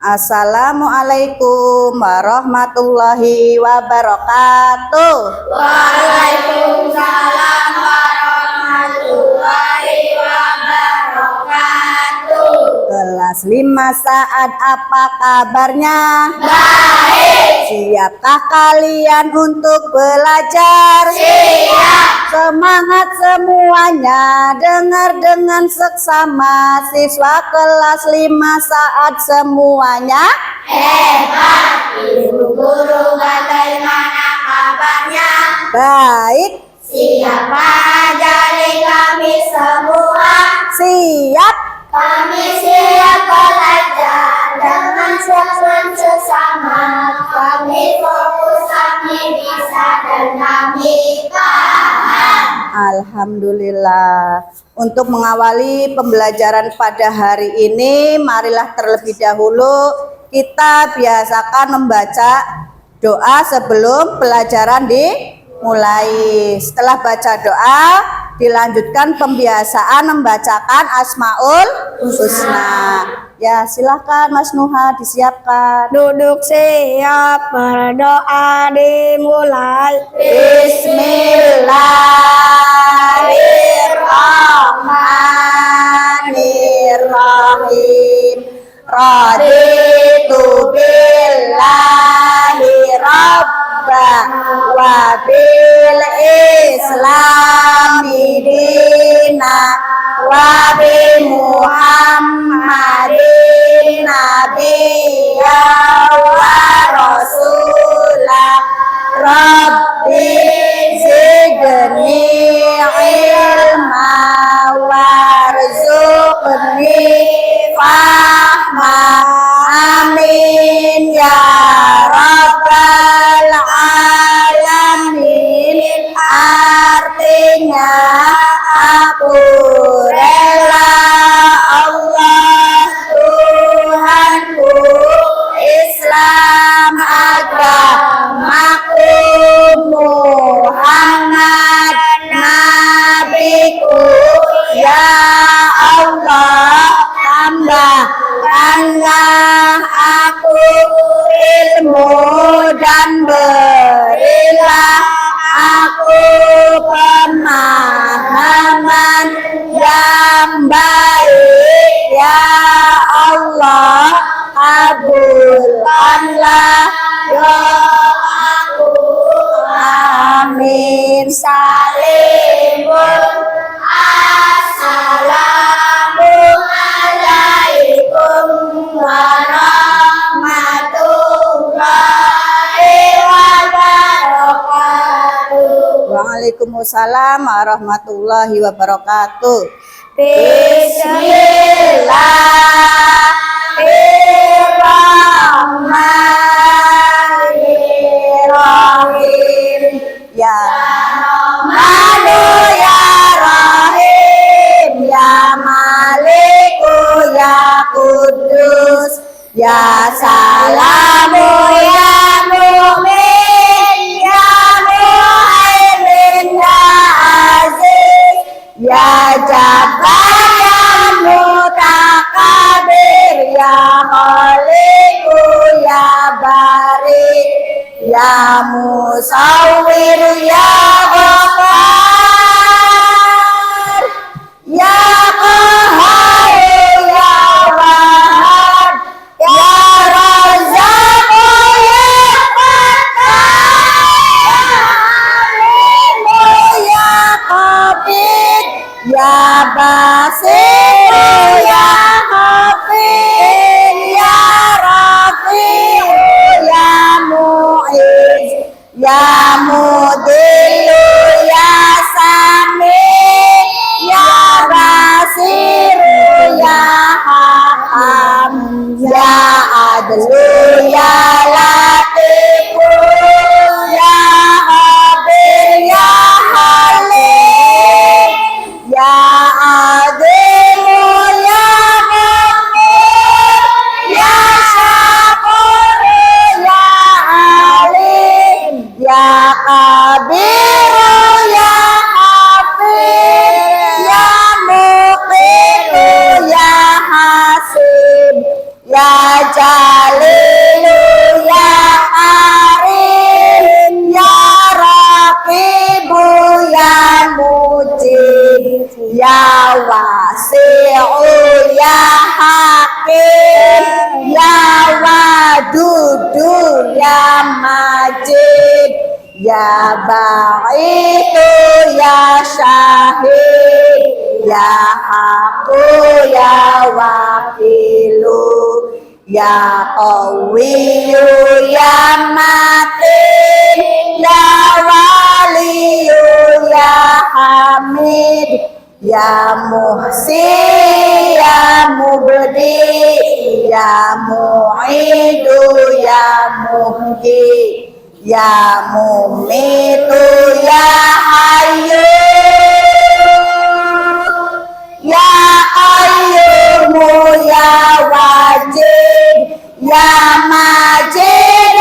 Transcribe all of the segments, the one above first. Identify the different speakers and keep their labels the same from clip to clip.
Speaker 1: Assalamualaikum warahmatullahi wabarakatuh.
Speaker 2: Waalaikumsalam warahmatullahi wabarakatuh.
Speaker 1: Kelas 5 Saad, apa kabarnya?
Speaker 2: Baik.
Speaker 1: Siapkah kalian untuk belajar?
Speaker 2: Siap.
Speaker 1: Semangat semuanya, dengar dengan seksama. Siswa kelas 5 Saad semuanya
Speaker 2: Hebat. Ibu guru bagaimana kabarnya?
Speaker 1: baik.
Speaker 2: Siapa dari kami semua?
Speaker 1: Siap.
Speaker 2: Kami siap belajar dengan sesama. Kami fokus, kami bisa, dan kami paham.
Speaker 1: Alhamdulillah. Untuk mengawali pembelajaran pada hari ini, marilah terlebih dahulu kita biasakan membaca doa sebelum pelajaran dimulai. Setelah baca doa, dilanjutkan pembiasaan membacakan Asmaul Husna. Ya, silahkan Mas Nuha disiapkan.
Speaker 3: Duduk siap, berdoa dimulai.
Speaker 1: Bismillahirrahmanirrahim. Raditu billahi rabba wa bil islami dina wa bi Muhammadin nabiyya wa rasulah. Rabbi zidni ilma warzuqni fahma. Amin ya rabbal alamin. Artinya aku rela Allah Tuhanku, Islam agamaku, Muhammad nabiku. Ya Allah, tambahkanlah aku ilmu dan berilah aku pemahaman yang baik. Ya Allah, kabulkanlah doaku. Amin. Salimun. Assalamualaikum warahmatullahi wabarakatuh. Waalaikumsalam warahmatullahi wabarakatuh. Bismillahirrahmanirrahim. Ya Rahmanu ya Rahim, ya Maliku ya Kudus, ya Salamu ya Mu'min, ya Muhaimin ya Aziz, ya Jabbar ya Mutakabir, ya Khaliqu ya Bari, ya Musawwir ya Ghaffar, ya Qahhar ya Wahhab, ya Razzaq ya Fattah, ya Alim ya Qabid, ya Basir ya Hafiz, ya Rafi' ya Mu'iz, ya Mudillu ya Sami', ya Basir ya Hakam, ya Adlu ya Latifu, ya Khabir ya Halim, ya Adilu ya Ghafur, ya Syakur ya Alim, ya Kabir ya Hafid, ya Muqim ya Hasib, ya Jahil hakim, ya wadudu ya majid, ya ba'idu ya syahid, ya haqqu ya wakilu, ya qawiyyu ya matin, ya waliyu ya hamid, ya muhsi ya mubdi, ya mu'idu ya muhyi, ya mumitu ya hayyu, ya qayyumu ya wajid, ya majid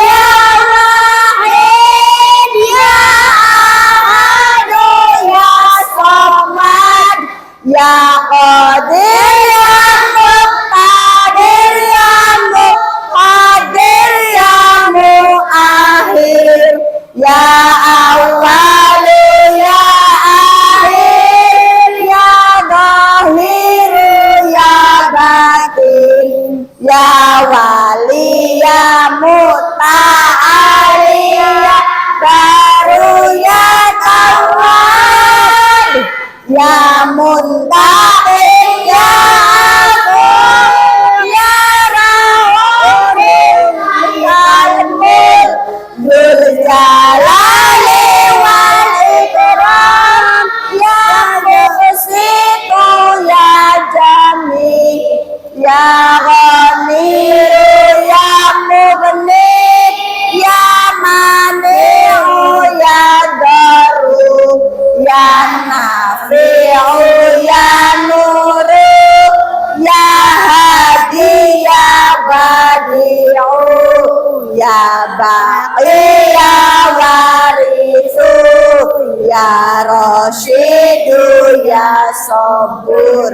Speaker 1: ya wahid, ya ahadu ya samad, ya qadir ya muqtadir ya muqaddir ya muakhir, ya awwalu ya akhir, ya zahir ya batin, ya wali ya muta'ali ya baru ya tawwab, ya muntaqim ya afuw, ya rahim ya mulk, dzul jalali wal ikram, ya muqsitu ya jami, ya ghaniyu ya mughni, ya mani'u ya daru, ya nafi'u ya nuru, ya hadi ya badi'u, ya baqi ya warisu, ya rasyidu ya sabur,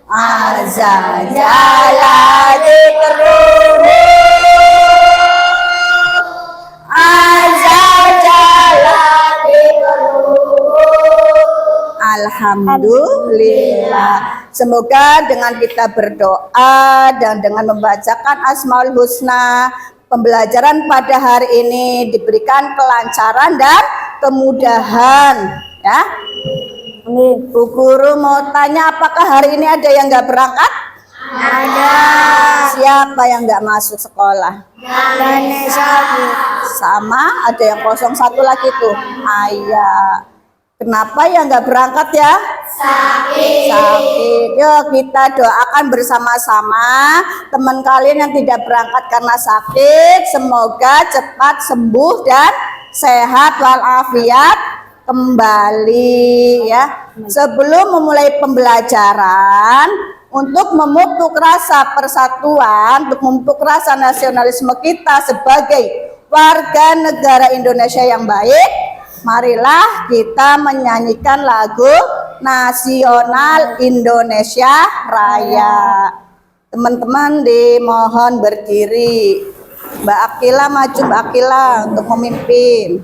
Speaker 1: azza jalla dzikruhu, azza jalla dzikruhu. Alhamdulillah. Semoga dengan kita berdoa dan dengan membacakan Asmaul Husna, pembelajaran pada hari ini diberikan kelancaran dan kemudahan, ya. Bu Guru mau tanya, apakah hari ini ada yang nggak berangkat?
Speaker 3: Ada.
Speaker 1: Siapa yang nggak masuk sekolah? Sama, ada yang 01 lagi tuh. Ayah. Kenapa yang nggak berangkat ya? Sakit. Yuk kita doakan bersama-sama teman kalian yang tidak berangkat karena sakit, semoga cepat sembuh dan sehat walafiat kembali ya. Sebelum memulai pembelajaran, untuk memupuk rasa persatuan, untuk memupuk rasa nasionalisme kita sebagai warga negara Indonesia yang baik, marilah kita menyanyikan lagu nasional Indonesia Raya. Teman-teman dimohon berdiri. Mbak Akila maju, Mbak Akila untuk memimpin.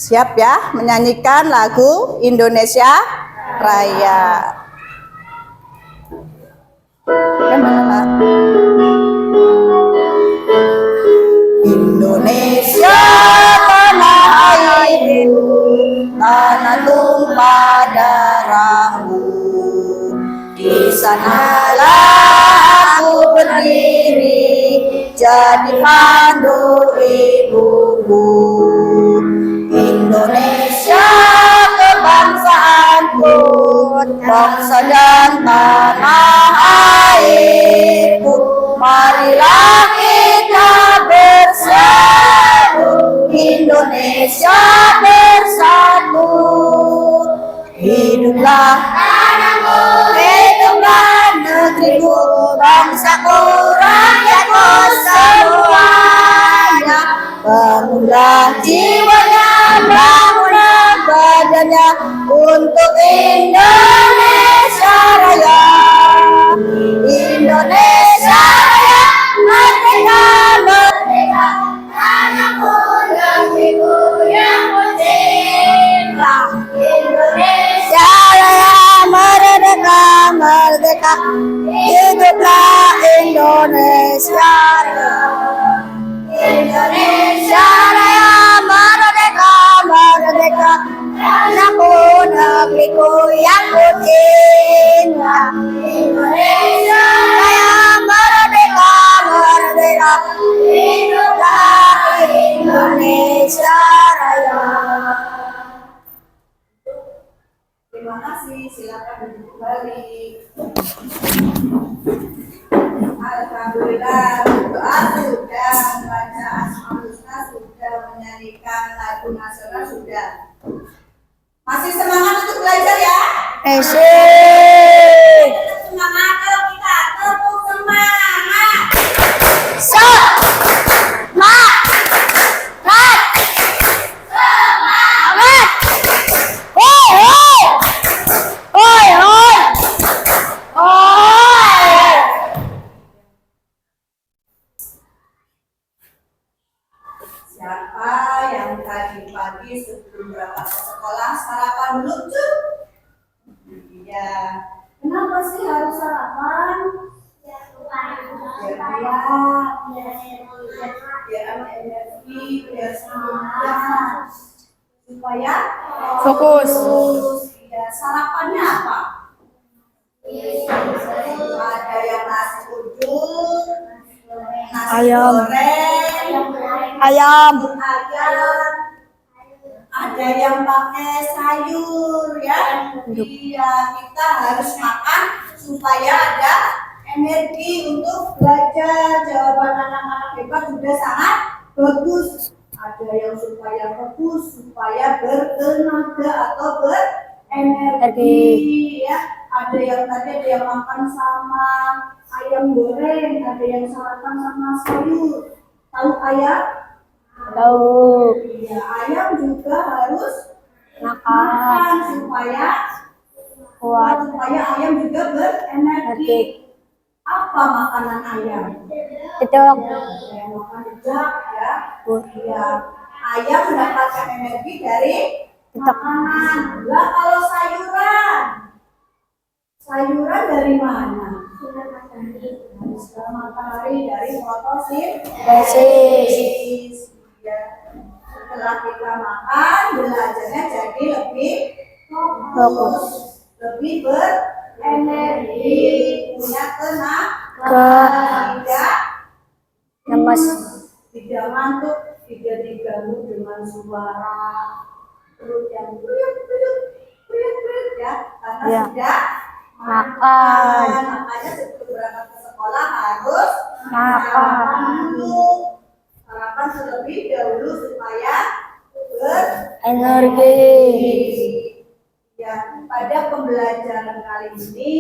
Speaker 1: Siap ya menyanyikan lagu Indonesia Raya. Indonesia tanah airku, tanah tumpah darahmu. Di sanalah aku berdiri, jadi pandu ibuku. Indonesia kebangsaanku, bangsa dan tanah airku. Marilah kita bersatu, Indonesia bersatu. Hiduplah tanahku, hiduplah negeriku, sekurang yakut semuanya. Bangunlah jiwanya, bangunlah badannya untuk Indonesia Raya. Indonesia Raya, merdeka, merdeka,
Speaker 2: Tanahku negeriku yang ku cinta. Indonesia
Speaker 1: Raya, merdeka, merdeka, hiduplah Indonesia Raya. Indonesia Raya, merdeka, merdeka, tanahku negeriku yang ku cinta. Indonesia Raya, merdeka, merdeka, hiduplah Indonesia Raya. Terima kasih, silakan duduk kembali. Alhamdulillah, doa sudah, membaca Asmaul Husna sudah, menyanyikan lagu nasional sudah. Masih semangat untuk belajar ya? Tetap semangat kalau kita tepuk semangat. Siapa yang tadi pagi sebelum berangkat ke sekolah sarapan dulu cuy? Iya. Kenapa sih harus sarapan? Biar ada energi, biar semangat, supaya
Speaker 3: Fokus.
Speaker 1: Ya, sarapannya apa? Ada yang nasi uduk, nasi
Speaker 3: Ayam.
Speaker 1: goreng,
Speaker 3: Ayam.
Speaker 1: ada yang pakai sayur ya. Iya, kita harus makan supaya ada energi untuk belajar. Jawaban anak-anak hebat sudah sangat bagus. Ada yang supaya fokus, supaya bertenaga atau berenergi ya. Ada yang tadi ada yang makan sama ayam goreng, ada yang sarapan sama sayur. Tahu ayam?
Speaker 3: Tahu.
Speaker 1: Iya, ayam juga harus
Speaker 3: Makan.
Speaker 1: supaya
Speaker 3: Kuat.
Speaker 1: supaya ayam juga berenergi. Apa makanan ayam?
Speaker 3: Cocok.
Speaker 1: Ayam makan jejak ya. Iya, ayam mendapatkan energi dari makanan. Lah kalau sayuran, sayuran dari mana? Sinar matahari dari fotosintesis. Ya. Setelah kita makan, belajarnya jadi lebih fokus, lebih berenergi, punya tenaga, tidak
Speaker 3: Lemas.
Speaker 1: tidak ngantuk, tidak diganggu dengan suara perut yang ya, karena
Speaker 3: Ya.
Speaker 1: sudah
Speaker 3: Makan.
Speaker 1: Makanya sebelum berangkat ke sekolah harus
Speaker 3: Makan.
Speaker 1: sarapan dulu. Sarapan terlebih dahulu supaya
Speaker 3: Energi.
Speaker 1: Ya, pada pembelajaran kali ini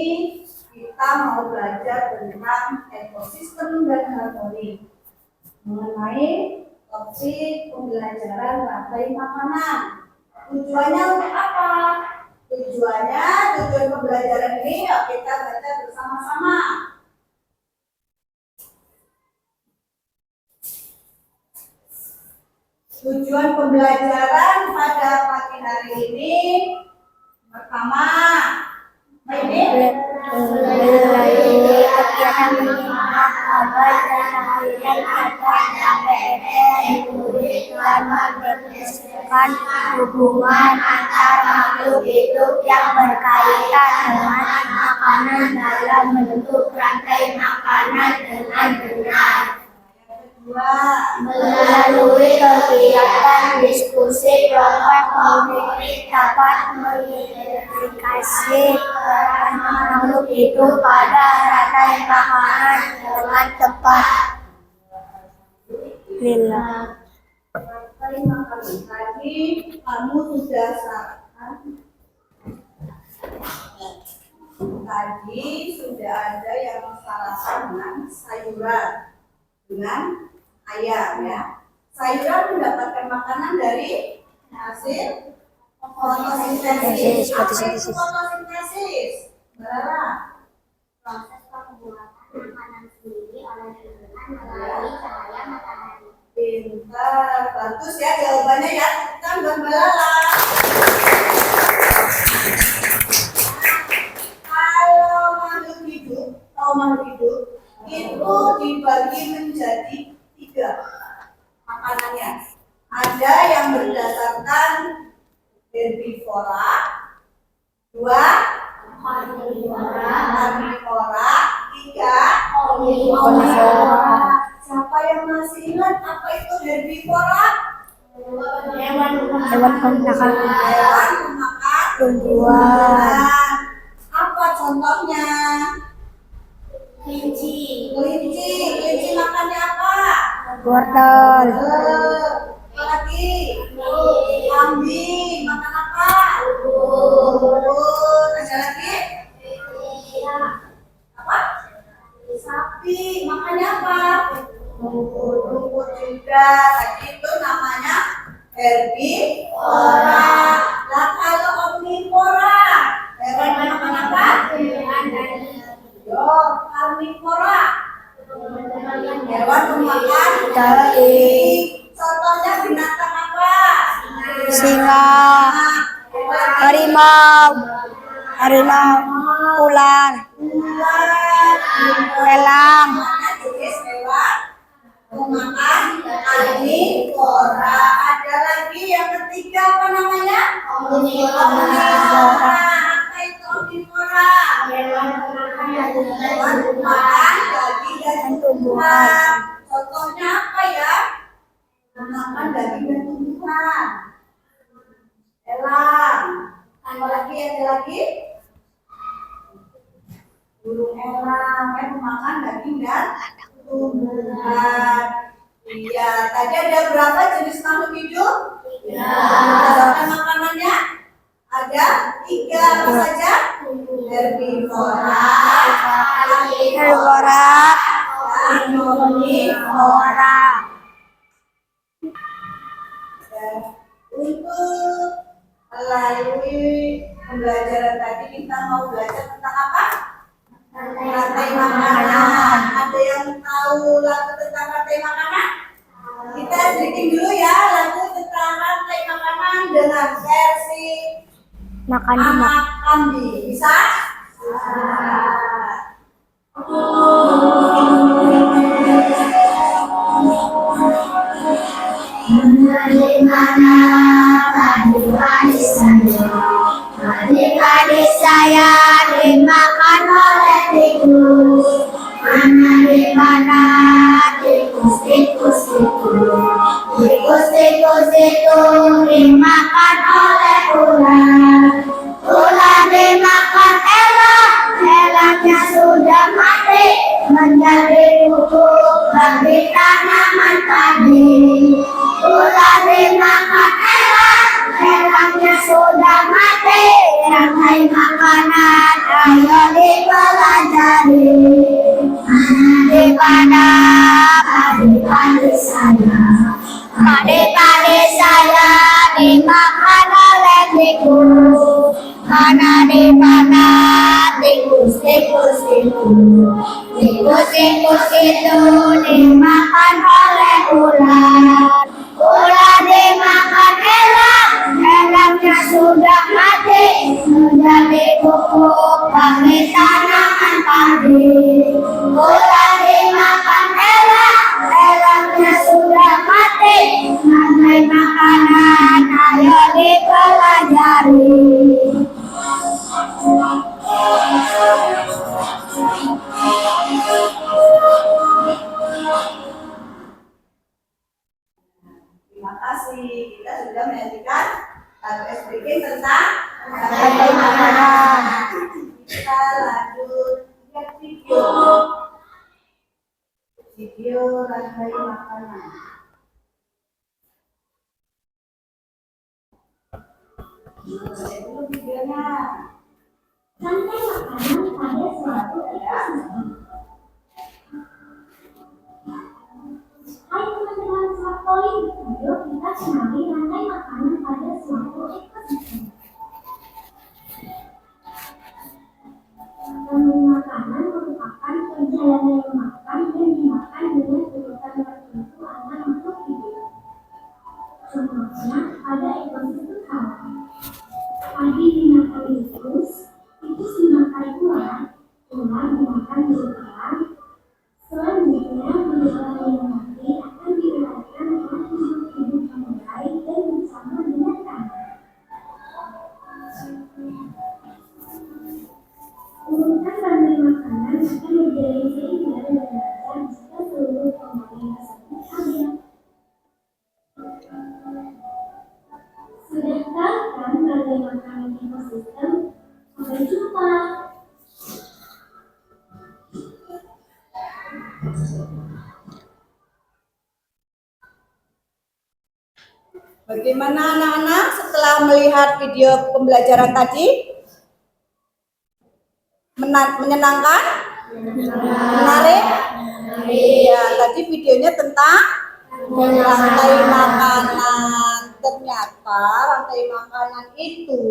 Speaker 1: kita mau belajar tentang ekosistem dan harmoni mengenai topik pembelajaran rantai makanan. Tujuannya untuk apa? Tujuan pembelajaran ini yuk kita baca bersama-sama. Tujuan pembelajaran pada pagi hari ini pertama, ini
Speaker 3: Melalui kegiatan menyimak kabar dan memberikan dan mendiskusikan hubungan antar makhluk hidup yang berkaitan dengan makanan dalam membentuk rantai makanan dengan benar. Melalui kegiatan diskusi kelompok komunitas dapat mengidentifikasi peran makhluk hidup pada rantai makanan dengan tepat. Lila.
Speaker 1: Terima kasih. Tadi kamu sudah Tadi sudah ada yang sarapan dengan sayuran, dengan ayam ya. Sayuran mendapatkan makanan dari hasil fotosintesis. Apa itu fotosintesis? Berapa?
Speaker 3: Proses pembuatan makanan sendiri oleh lingkungan melalui cahaya matahari.
Speaker 1: Pintar, bagus ya jawabannya ya. Kita buat Balala. Kalau makhluk hidup itu dibagi menjadi 3 makanannya. Ada yang berdasarkan herbivora, 2 karnivora, 3 omnivora. Siapa yang masih ingat apa itu herbivora?
Speaker 3: Hewan
Speaker 1: Hewan memakan tumbuhan. Apa contohnya?
Speaker 3: kelinci,
Speaker 1: Kelinci makannya apa?
Speaker 3: wortel,
Speaker 1: Lagi kambing makan apa? Rumput. Ada lagi? Apa? Sapi makannya apa? Rumput juga. Tadi itu namanya herbivora. Lah kalau omnivora, hewan makan apa? Yo, karnivora. Hewan pemakan daging. Contohnya binatang apa?
Speaker 3: singa,
Speaker 1: Harimau,
Speaker 3: ular, elang,
Speaker 1: jenis hewan pemakan karnivora. Ada lagi yang ketiga apa namanya? Omnivora. Apa itu omnivora? Hewan pemakan daging dan tumbuhan. Contohnya apa ya? Memakan daging dan tumbuhan. Elang. Ada lagi? Burung elang yang memakan daging dan tumbuhan. Iya, tadi ada berapa jenis makhluk hidup? Berdasarkan makanannya ada 3 apa saja? Herbivora, dan omnivora. Dan untuk melalui pembelajaran tadi kita mau belajar tentang apa? Rantai makanan. Ada yang tahu lagu tentang rantai makanan? Kita sedikit dulu ya lagu tentang rantai makanan dengan versi anak kambing. Bisa?
Speaker 3: Adik-adik saya dimakan oleh tikus. Mana di mana tikus itu. Tikus itu dimakan oleh ular. Ular dimakan elaknya sudah mati menjadi pupuk bagi tanaman padi. Ular dimakan elaknya sudah mati. Rantai makanan ayo dipelajari. Mana padi saya. Padi saya dimakan oleh tikus. Mana di mana tikus itu. Tikus itu dimakan oleh ular. Ular dimakan elaknya sudah mati menjadi pupuk bagi tanaman padi. Ular dimakan elaknya sudah mati. Rantai makanan ayo dipelajari.
Speaker 1: Terima kasih. Kita sudah menyajikan lagu speaking tentang rantai makanan. Kita lanjut lihat video rantai makanan. Dulu videonya.
Speaker 3: Rantai makanan pada suatu ekosistem. Hai teman-teman Smartpoint, yuk kita kenali rantai makanan pada suatu ekosistem. Rantai makanan merupakan perjalanan memakan dan dimakan dengan urutan tertentu antar makhluk hidup. Contohnya pada ekosistem alam. Padi dimakan tikus dimakan ular, ular dimakan burung. Selanjutnya, beberapa yang mati akan diuraikan oleh makhluk hidup yang lain dan bersama dengan tanah. Urutan rantai makanan akan berjalan seimbang dan lancar jika seluruh komponen tersebut ada. Sudah tahu kan rantai makanan ekosistem? Sampai jumpa.
Speaker 1: Bagaimana anak-anak setelah melihat video pembelajaran tadi? Menyenangkan? Menarik? Iya, tadi videonya tentang rantai makanan. Ternyata rantai makanan itu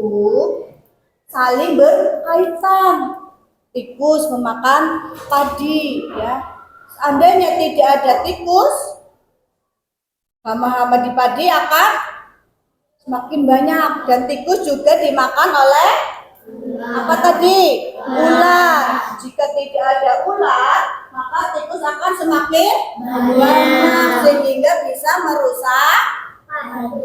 Speaker 1: saling berkaitan. Tikus memakan padi, ya. Seandainya tidak ada tikus, hama-hama di padi akan semakin banyak, dan tikus juga dimakan oleh apa tadi? Ular. Jika tidak ada ular, maka tikus akan semakin banyak sehingga bisa merusak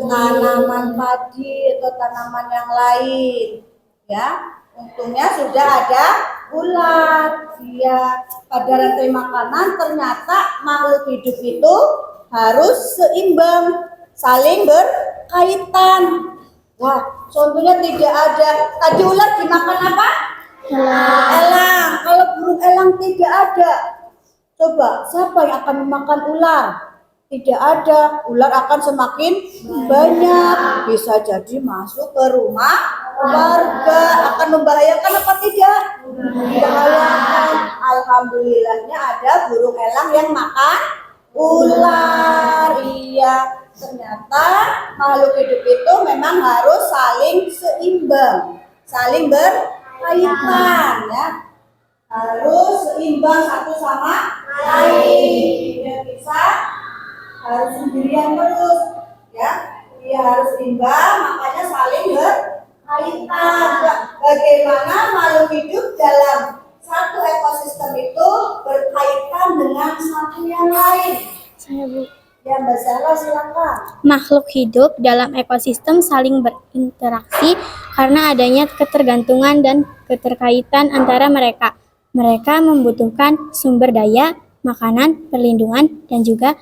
Speaker 1: tanaman padi atau tanaman yang lain. Ya, untungnya sudah ada ular. Ya, pada rantai makanan ternyata makhluk hidup itu harus seimbang, saling berkaitan. Wah, contohnya tidak ada. Tadi ular dimakan apa? Elang. Kalau burung elang tidak ada, coba siapa yang akan memakan ular? Tidak ada. Ular akan semakin banyak. Bisa jadi masuk ke rumah warga. Akan membahayakan apa tidak? Membahayakan. Alhamdulillahnya ada burung elang yang makan ular. Iya, ternyata makhluk hidup itu memang harus saling seimbang, saling berkaitan, ya. Harus seimbang satu sama lain. Tidak bisa harus sendirian terus, ya. Dia harus seimbang, makanya saling berkaitan. Bagaimana makhluk hidup dalam satu ekosistem itu berkaitan dengan satu yang lain.
Speaker 4: Saya Bu.
Speaker 1: Ya, Mbak Zahra silakan.
Speaker 4: Makhluk hidup dalam ekosistem saling berinteraksi karena adanya ketergantungan dan keterkaitan antara mereka. Mereka membutuhkan sumber daya, makanan, perlindungan, dan juga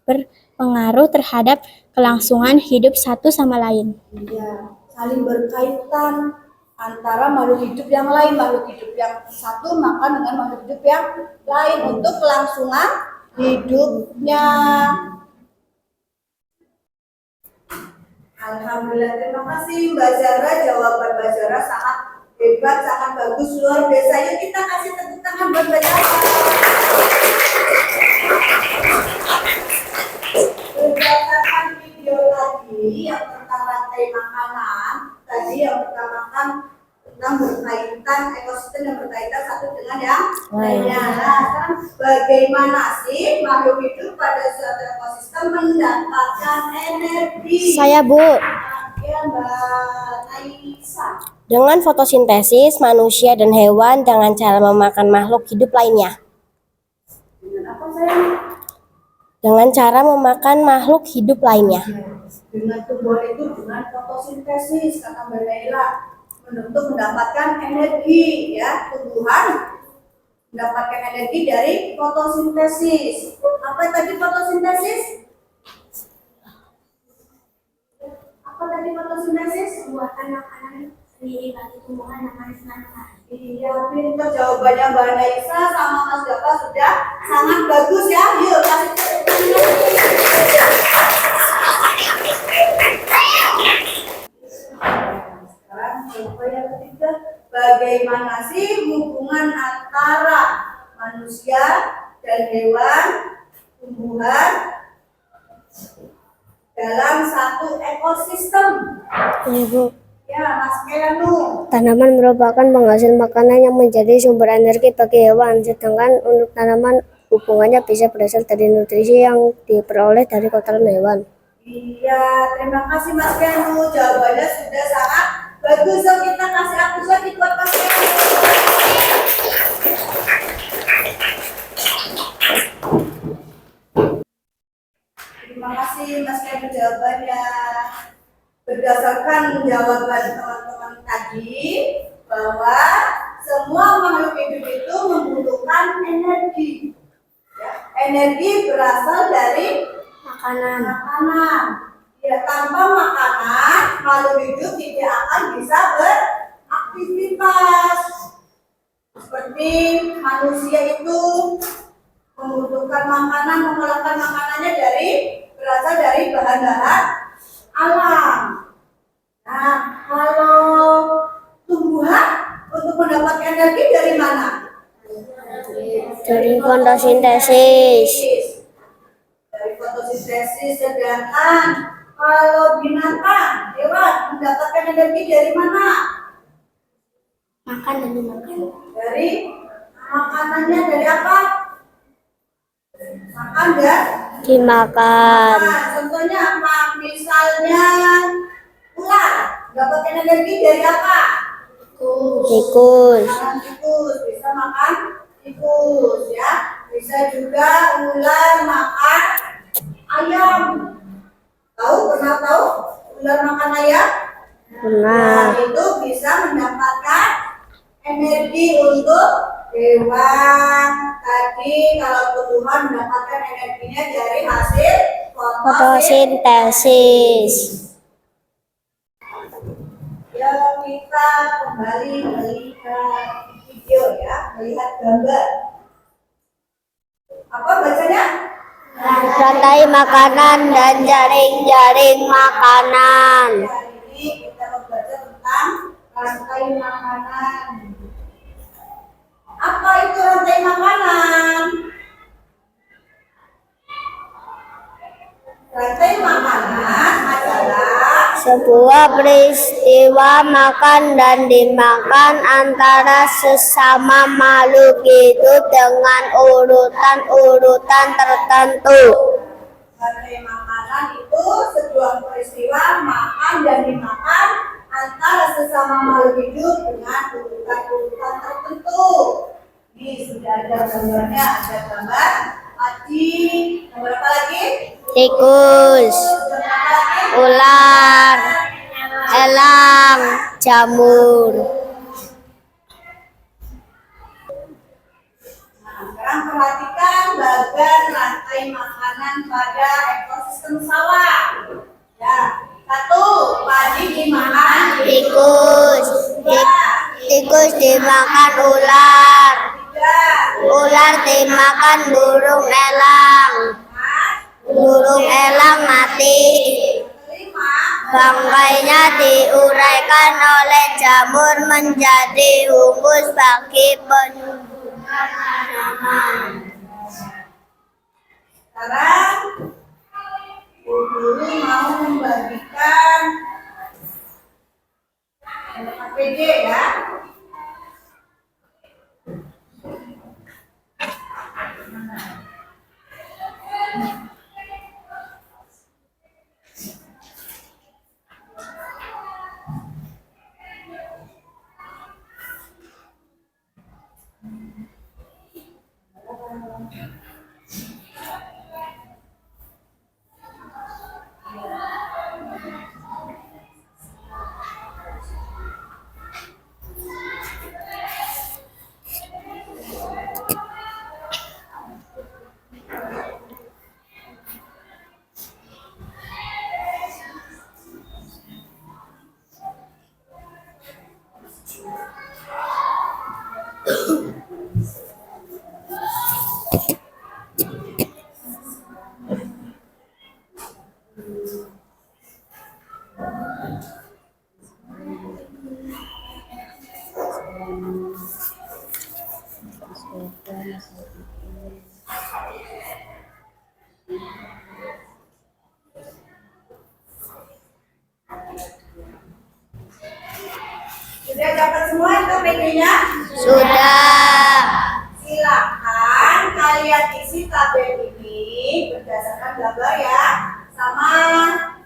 Speaker 4: berpengaruh terhadap kelangsungan hidup satu sama lain.
Speaker 1: Iya, saling berkaitan antara makhluk hidup yang lain. Makhluk hidup yang satu makan dengan makhluk hidup yang lain untuk kelangsungan hidupnya. Alhamdulillah, terima kasih Mbak Zahra. Jawaban Mbak Zahra sangat hebat, sangat bagus, luar biasa. Yuk kita kasih tepuk tangan buat Mbak Zahra. Berdasarkan video tadi yang tentang rantai makanan, tadi yang pertama kan tentang berkaitan ekosistem yang berkaitan satu dengan yang lainnya. Nah, sekarang bagaimana sih makhluk hidup pada suatu ekosistem mendapatkan energi?
Speaker 2: Saya Bu.
Speaker 1: Ya, Mbak Aisyah.
Speaker 2: Dengan fotosintesis manusia dan hewan dengan cara memakan makhluk hidup lainnya.
Speaker 1: Dengan apa sayang?
Speaker 2: Dengan cara memakan makhluk hidup lainnya.
Speaker 1: Dengan tumbuhan itu dengan fotosintesis, kata Mbak Naila, untuk mendapatkan energi, ya. Tumbuhan mendapatkan energi dari fotosintesis. Apa tadi fotosintesis? Apa tadi fotosintesis?
Speaker 3: Buatan makanan sendiri bagi tumbuhan yang manis manfaat.
Speaker 1: Iya, pintar jawabannya Mbak Naisa sama Mas Gapa sudah sangat bagus, ya. Yuk kasih tepuk tangan. Sekarang coba yang ketiga, bagaimana sih hubungan antara manusia dan hewan, tumbuhan dalam satu ekosistem?
Speaker 2: Ya, Bu.
Speaker 1: Ya, Mas Keanu.
Speaker 2: Tanaman merupakan penghasil makanan yang menjadi sumber energi bagi hewan, sedangkan untuk tanaman hubungannya bisa berasal dari nutrisi yang diperoleh dari kotoran hewan.
Speaker 1: Iya, terima kasih Mas Keanu. Jawabannya sudah sangat bagus. So, kita kasih aplaus lagi buat Mas Keanu. Terima kasih Mas Keanu jawabannya. Berdasarkan jawaban teman-teman tadi, bahwa semua makhluk hidup itu membutuhkan energi. Ya, energi berasal dari
Speaker 2: Makanan.
Speaker 1: Ya, tanpa makanan, makhluk hidup tidak akan bisa beraktivitas. Seperti manusia itu membutuhkan makanan, mengolahkan makanannya berasal dari bahan-bahan alam. Nah, kalau tumbuhan untuk mendapatkan energi dari mana?
Speaker 2: Dari fotosintesis.
Speaker 1: Dari fotosintesis. Sedangkan kalau binatang, hewan mendapatkan energi dari mana?
Speaker 2: Makan dan dimakan.
Speaker 1: Dari makanannya dari apa? Makan dan
Speaker 2: Dimakan.
Speaker 1: Nah, contohnya apa? Misalnya ular mendapatkan energi dari apa?
Speaker 2: Tikus.
Speaker 1: Makan tikus, bisa makan tikus ya. Bisa juga ular makan ayam. Pernah tahu ular makan ayam?
Speaker 2: Pernah.
Speaker 1: Nah, itu bisa mendapatkan energi untuk hewan. Tadi kalau tumbuhan mendapatkan energinya dari hasil
Speaker 2: Fotosintesis.
Speaker 1: Ya, kita kembali melihat video ya, melihat gambar. Apa bacanya?
Speaker 2: Rantai makanan dan jaring-jaring makanan.
Speaker 1: Hari ini kita membaca tentang rantai makanan. Apa itu rantai makanan? Rantai makanan adalah
Speaker 2: Sebuah peristiwa makan dan dimakan antara sesama makhluk hidup dengan urutan-urutan tertentu.
Speaker 1: rantai makanan itu sebuah peristiwa makan dan dimakan antara sesama makhluk hidup dengan urutan-urutan tertentu. Ini sudah ada gambarnya, ada gambar Aji, gambar apa lagi?
Speaker 2: Tikus,
Speaker 1: Gambar apa lagi?
Speaker 2: ular, elang, jamur.
Speaker 1: Nah, sekarang perhatikan bagian rantai makanan pada ekosistem sawah. Ya, satu, padi dimakan
Speaker 2: Tikus,
Speaker 1: tiga,
Speaker 2: tikus dimakan ular,
Speaker 1: tiga,
Speaker 2: ular dimakan burung elang, burung elang mati.
Speaker 1: kelima,
Speaker 2: Bangkainya diuraikan oleh jamur menjadi humus bagi penumbuhan tanaman.
Speaker 1: sekarang Bu Guru mau membagikan APD ya. Sudah dapat semua KPD-nya?
Speaker 2: Sudah.
Speaker 1: Silakan kalian isi tabel ini berdasarkan gambar ya, sama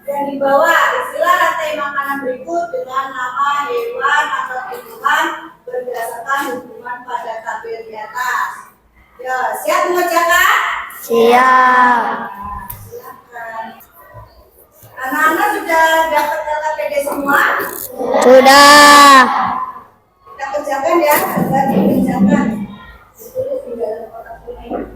Speaker 1: dan di bawah istilah rantai makanan berikut dengan nama hewan atau tumbuhan berdasarkan hubungan pada tabel di atas. Ya, siap mengerjakan?
Speaker 2: Siap.
Speaker 1: Silakan. Anak-anak sudah dapat KPD semua?
Speaker 2: Sudah.
Speaker 1: Kita kerjakan ya, agar dikerjakan. Ditulis di dalam kotak kuning.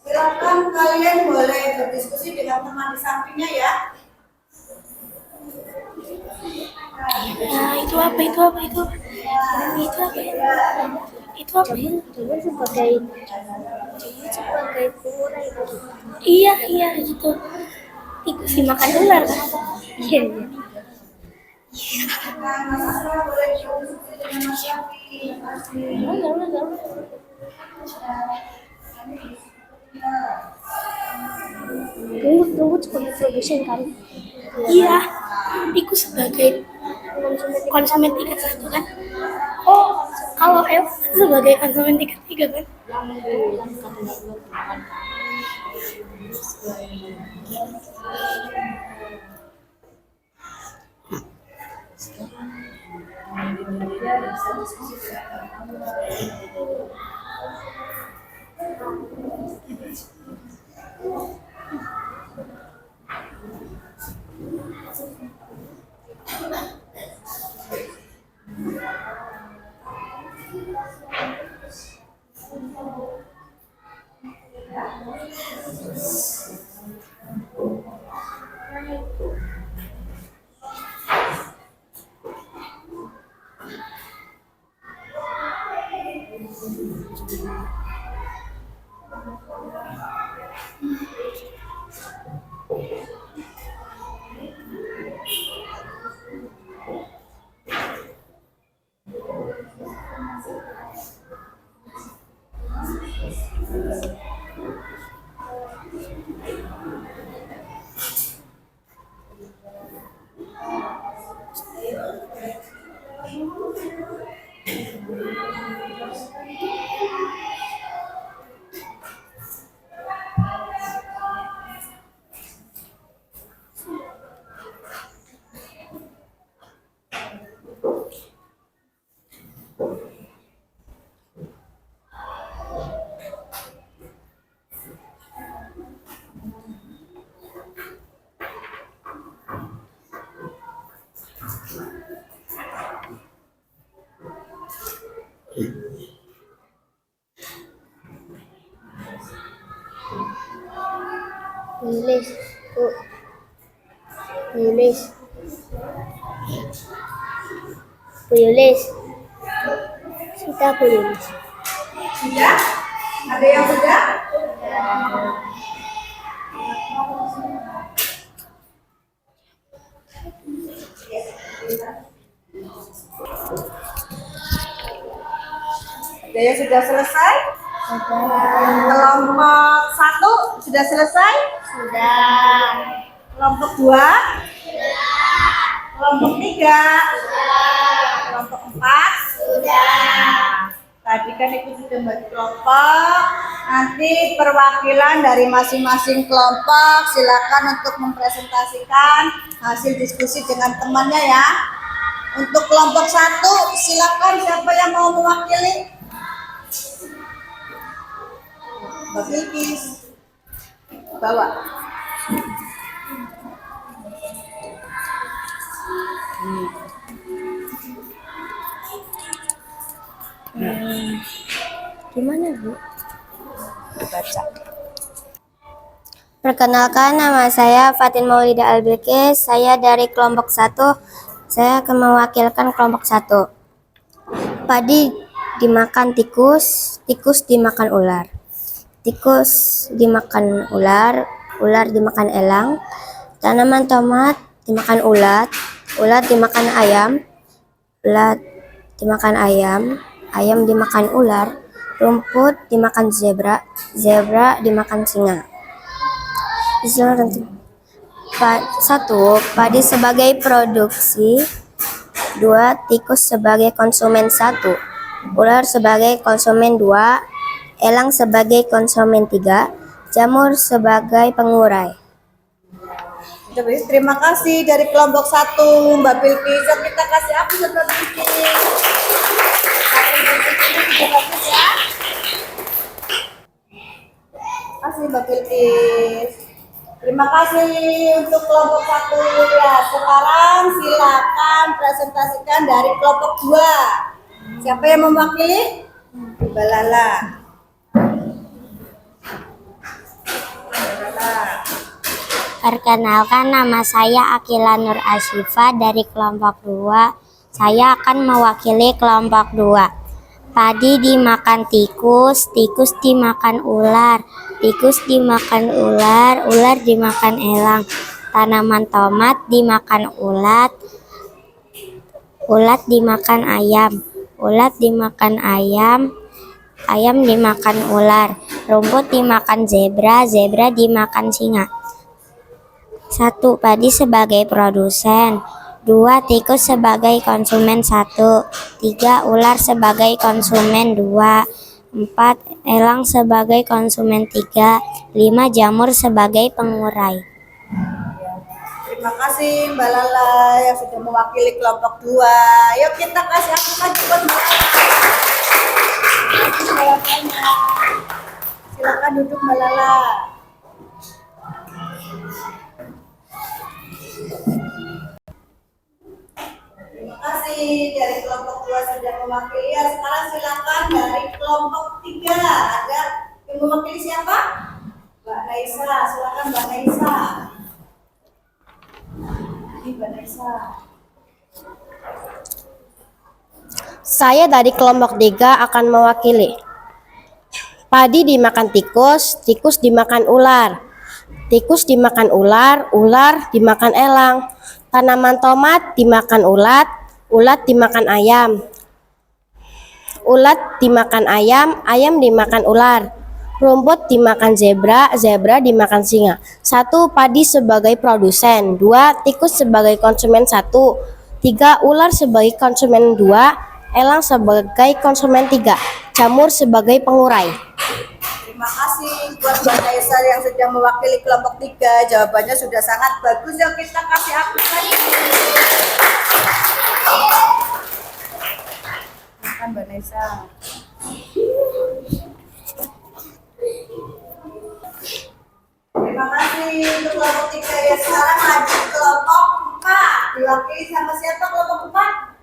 Speaker 1: Silakan kalian boleh berdiskusi dengan teman di sampingnya ya.
Speaker 4: Ya, itu apa? Itu apa? Itu apa? Itu apa?
Speaker 2: Dia sebagai pengurai.
Speaker 4: Iya, iya gitu. Tikus dimakan ular kan? Iya, iya.
Speaker 1: Nah, Mas Asra boleh berdiskusi dengan Mas Raffi.
Speaker 2: Tunggu sebagai produsen kan.
Speaker 4: Iya, tikus sebagai konsumen tiket satu kan? Oh, kalau Eva sebagai konsumen tiket tiga kan?
Speaker 2: 1. Bu Yulis. Bu Yulis. Sudah Bu Yulis.
Speaker 1: Sudah? Ada yang sudah? Ada yang sudah selesai? Kelompok 1 sudah selesai?
Speaker 2: Sudah.
Speaker 1: Kelompok 2? Kelompok 3? Kelompok 4? Tadi kan itu sudah bagi kelompok. Nanti perwakilan dari masing-masing kelompok silakan untuk mempresentasikan hasil diskusi dengan temannya ya. Untuk kelompok 1 silakan, siapa yang mau mewakili? Mbak Bilkis, bawa.
Speaker 2: Gimana Bu?
Speaker 1: Baca.
Speaker 2: Perkenalkan, nama saya Fatin Maulida Albilkis. Saya dari kelompok 1. Saya akan mewakilkan kelompok 1. Padi dimakan tikus, tikus dimakan ular. Tikus dimakan ular, ular dimakan elang. Tanaman tomat dimakan ulat, ulat dimakan ayam, ulat dimakan ayam, ayam dimakan ular. Rumput dimakan zebra, zebra dimakan singa. 1. Padi sebagai produksi. 2. Tikus sebagai konsumen. 1. Ular sebagai konsumen. 2. Elang sebagai konsumen. 3. Jamur sebagai pengurai.
Speaker 1: Terima kasih dari kelompok 1 Mbak Bilkis. Yuk kita kasih aplaus untuk Mbak Bilkis. Terima kasih Mbak Bilkis. Terima kasih untuk kelompok 1 ya. Sekarang silakan presentasikan dari kelompok 2. Siapa yang mewakili? Mbak Lala.
Speaker 2: Perkenalkan, nama saya Akila Nur Asyifa dari kelompok 2. Saya akan mewakili kelompok 2. Padi dimakan tikus, tikus dimakan ular, tikus dimakan ular, ular dimakan elang. Tanaman tomat dimakan ulat, ulat dimakan ayam, ulat dimakan ayam, ayam dimakan ular. Rumput dimakan zebra, zebra dimakan singa. 1. Padi sebagai produsen. 2. Tikus sebagai konsumen. 1. 3. Ular sebagai konsumen. 2. 4. Elang sebagai konsumen. 3. 5. Jamur sebagai pengurai.
Speaker 1: Terima kasih Mbak Lala yang sudah mewakili kelompok 2. Yuk kita kasih aplaus buat Mbak Lala. Silakan duduk Mbak Lala. Terima kasih dari kelompok 2 sudah mewakili. Ya, sekarang silakan dari kelompok 3. Ada yang mewakili siapa? Mbak Naisa. Silakan Mbak Naisa. Ini Mbak Naisa.
Speaker 5: Saya dari kelompok 3 akan mewakili. Padi dimakan tikus, tikus dimakan ular. Tikus dimakan ular, ular dimakan elang. Tanaman tomat dimakan ulat, ulat dimakan ayam. Ulat dimakan ayam, ayam dimakan ular. Rumput dimakan zebra, zebra dimakan singa. 1. Padi sebagai produsen. 2. Tikus sebagai konsumen. 1. 3. Ular sebagai konsumen. 2. Elang sebagai konsumen. 3. Jamur sebagai pengurai.
Speaker 1: Terima kasih buat Mbak Naisa yang sudah mewakili kelompok 3. Jawabannya sudah sangat bagus. Yuk kita kasih aplaus lagi. Silakan Mbak Naisa. Terima kasih untuk kelompok 3 ya. Sekarang maju kelompok 4. Diwakili sama siapa kelompok 4?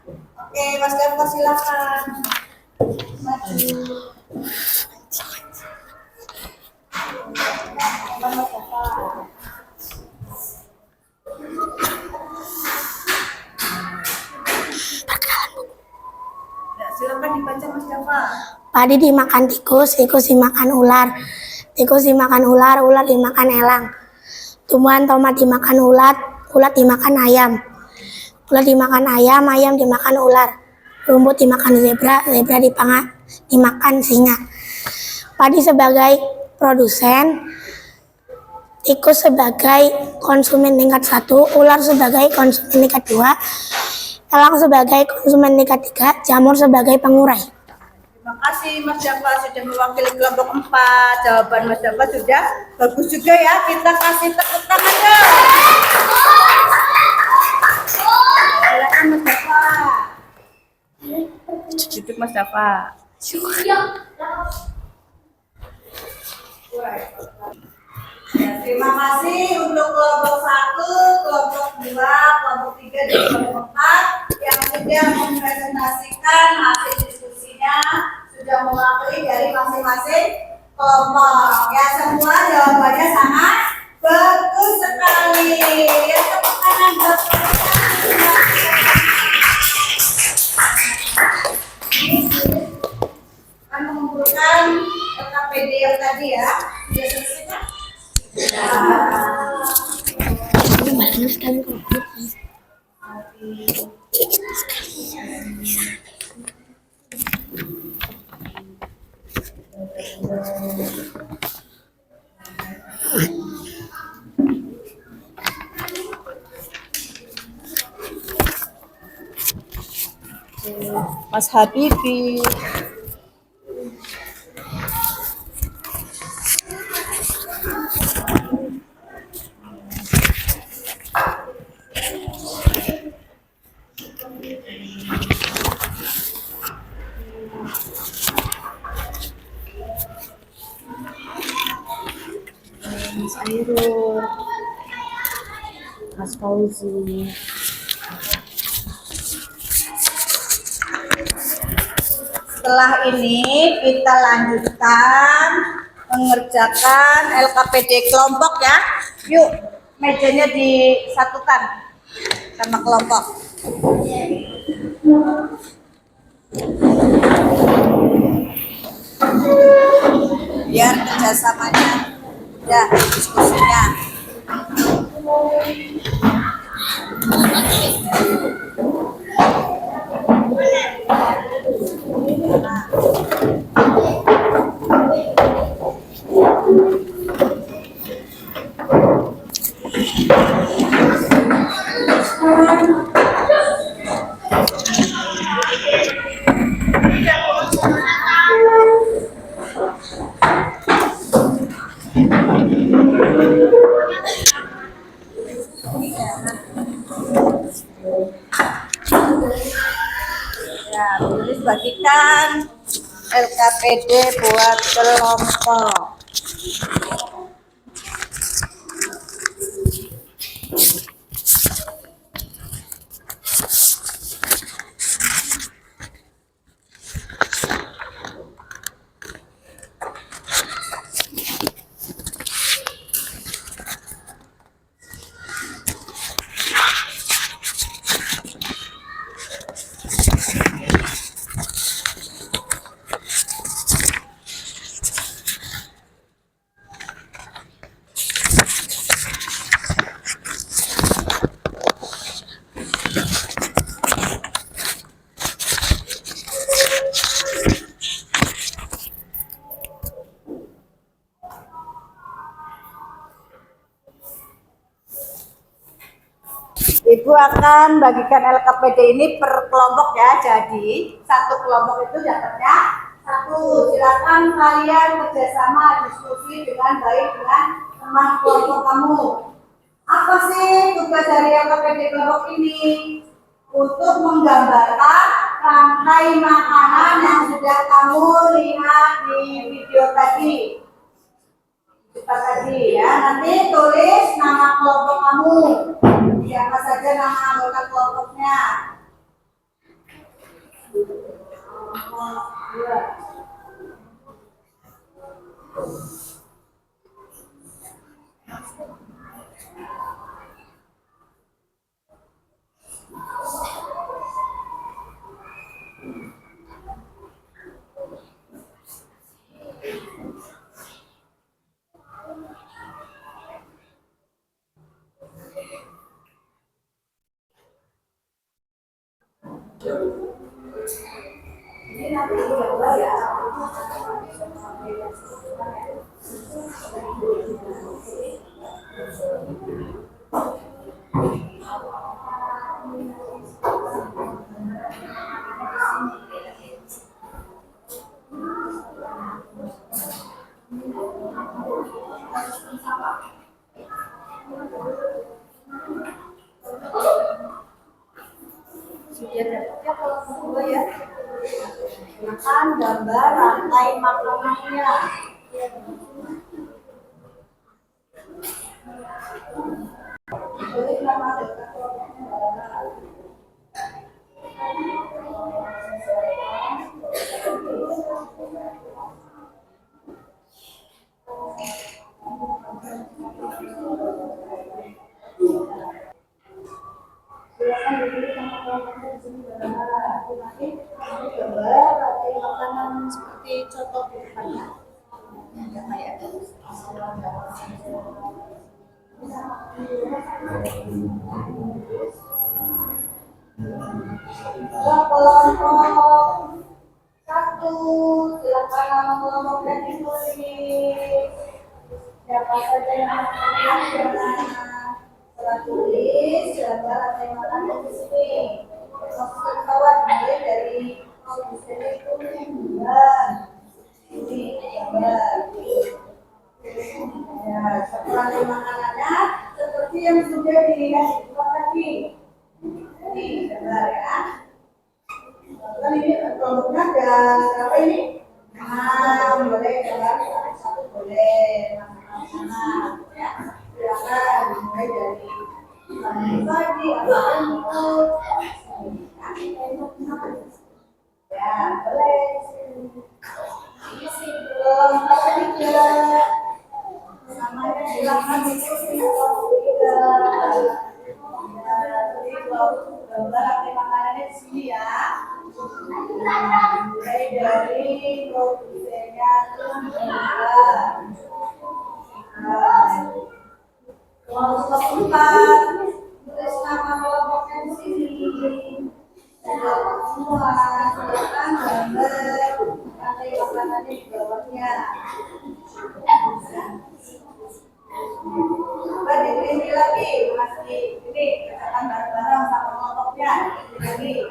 Speaker 1: Oke, Mas Devo silakan. Maju.
Speaker 3: Padi dimakan tikus, tikus dimakan ular, tikus dimakan ular, ular dimakan elang. Tumbuhan tomat dimakan ulat, ulat dimakan ayam. Ulat dimakan ayam, ayam dimakan ular. Rumput dimakan zebra, zebra dimakan singa. Padi sebagai produsen, tikus sebagai konsumen tingkat 1, ular sebagai konsumen tingkat 2, elang sebagai konsumen tingkat 3, jamur sebagai pengurai.
Speaker 1: Terima kasih Mas Java sudah mewakili kelompok 4. Jawaban Mas Java sudah bagus juga ya. Kita kasih tepuk tangan dong. Silakan Mas Java. Duduk Mas Java. Ya, terima kasih untuk kelompok 1, kelompok 2, kelompok 3, dan kelompok 4 yang sudah mempresentasikan hasil diskusinya, sudah mewakili dari masing-masing kelompok. Ya, semua jawabannya sangat bagus sekali. Ya, tepuk tangan buat mereka. Akan mengumpulkan LKPD yang tadi ya. Sudah selesai kan? Mas Habibi. Mas Airul, Mas Fauzi. Setelah ini kita lanjutkan mengerjakan LKPD kelompok ya. Yuk, mejanya disatukan sama kelompok. Biar kerjasamanya ya, diskusinya. Ya, tulis bagikan LKPD buat kelompok. Ibu akan bagikan LKPD ini per kelompok ya. Jadi satu kelompok itu dapatnya 1. Silakan kalian kerjasama diskusi dengan baik dengan teman kelompok kamu. Apa sih tugas dari LKPD kelompok ini? Untuk menggambarkan rangkai makanan yang sudah kamu lihat di video tadi. Tadi ya, nanti tulis nama kelompok kamu. Siapa saja nama anggota kelompoknya. Ini nanti dicoba ya. Sudah dapatnya kalau kedua ya. Makan gambar rantai makanannya. Boleh nama dekat silakan dipilih sama kelompoknya di sini gambar. Nanti gambar rantai makanan seperti contoh di depannya. Ya kayak kelompok satu, silakan nama kelompoknya ditulis. Siapa saja yang akan setelah tulis, gambar rantai makanan di sini. Maksud kawan mulai dari sini itu gambar, ini gambar. Ya, setelah makanannya seperti yang sudah dilihat di depan tadi. Ini gambar ya. Kan ini kelompoknya ada berapa ini? 6, boleh gambar satu boleh. Nah, ya. Silakan mulai dari pagi atau ya boleh. Kelompok 3 namanya silakan ikuti kelompok 3. Jadi kelompok gambar rantai makanannya di sini ya. Mulai dari produsennya kelompok 4 tulis nama kelompoknya di sini. Semua silakan gambar rantai makanannya di bawahnya. Coba dipilih lagi, masih ini katakan bareng-bareng sama kelompoknya. Lagi.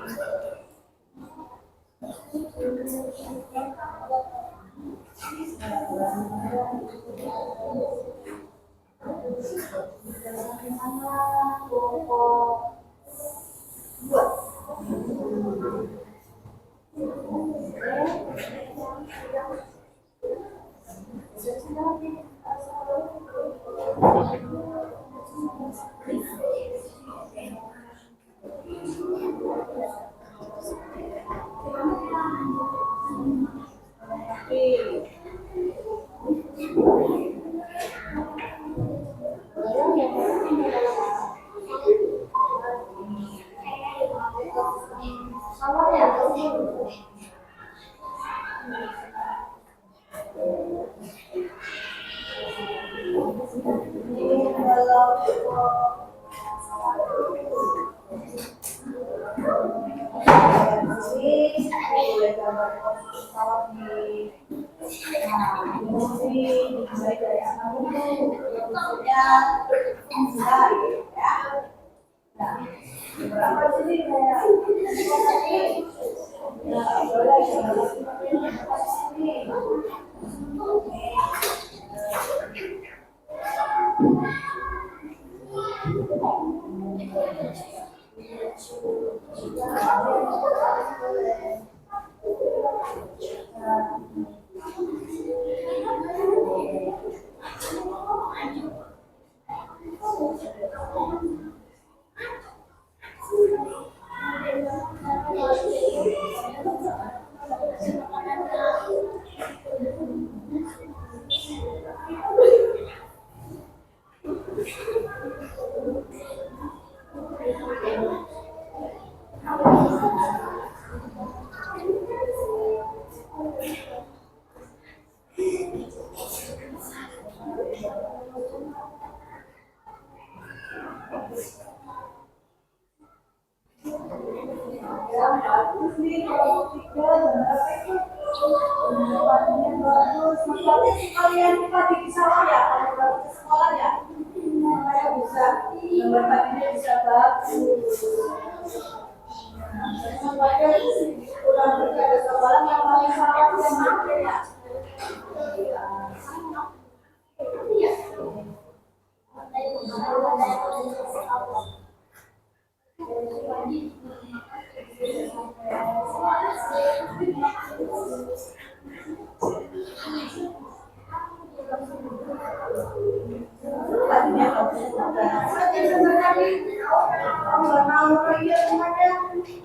Speaker 1: Ya, bagus nih kelompok 3 benar itu. Tempatnya bagus. Makanya kalian tadi di sawah ya, kalau berangkat ke sekolah ya. Makanya bisa gambar paginya bisa bagus. Makanya udah pergi ke sekolah yang paling sawah yang mana ya?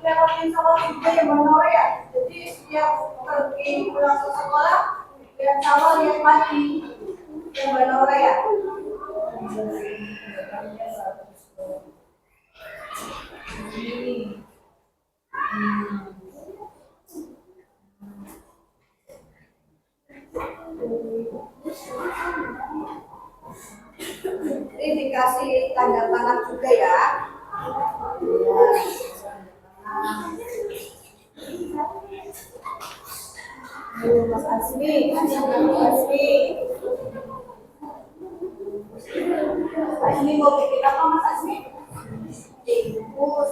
Speaker 1: Lewatin sawah juga yang menore ya. Jadi setiap pergi pulang ke sekolah, lihat sawah, lihat padi yang menore ya. Ini dikasih tanda tangan juga ya. Mas Asmi, Mas Asmi. Asmi mau bikin apa Mas Asmi? Tikus.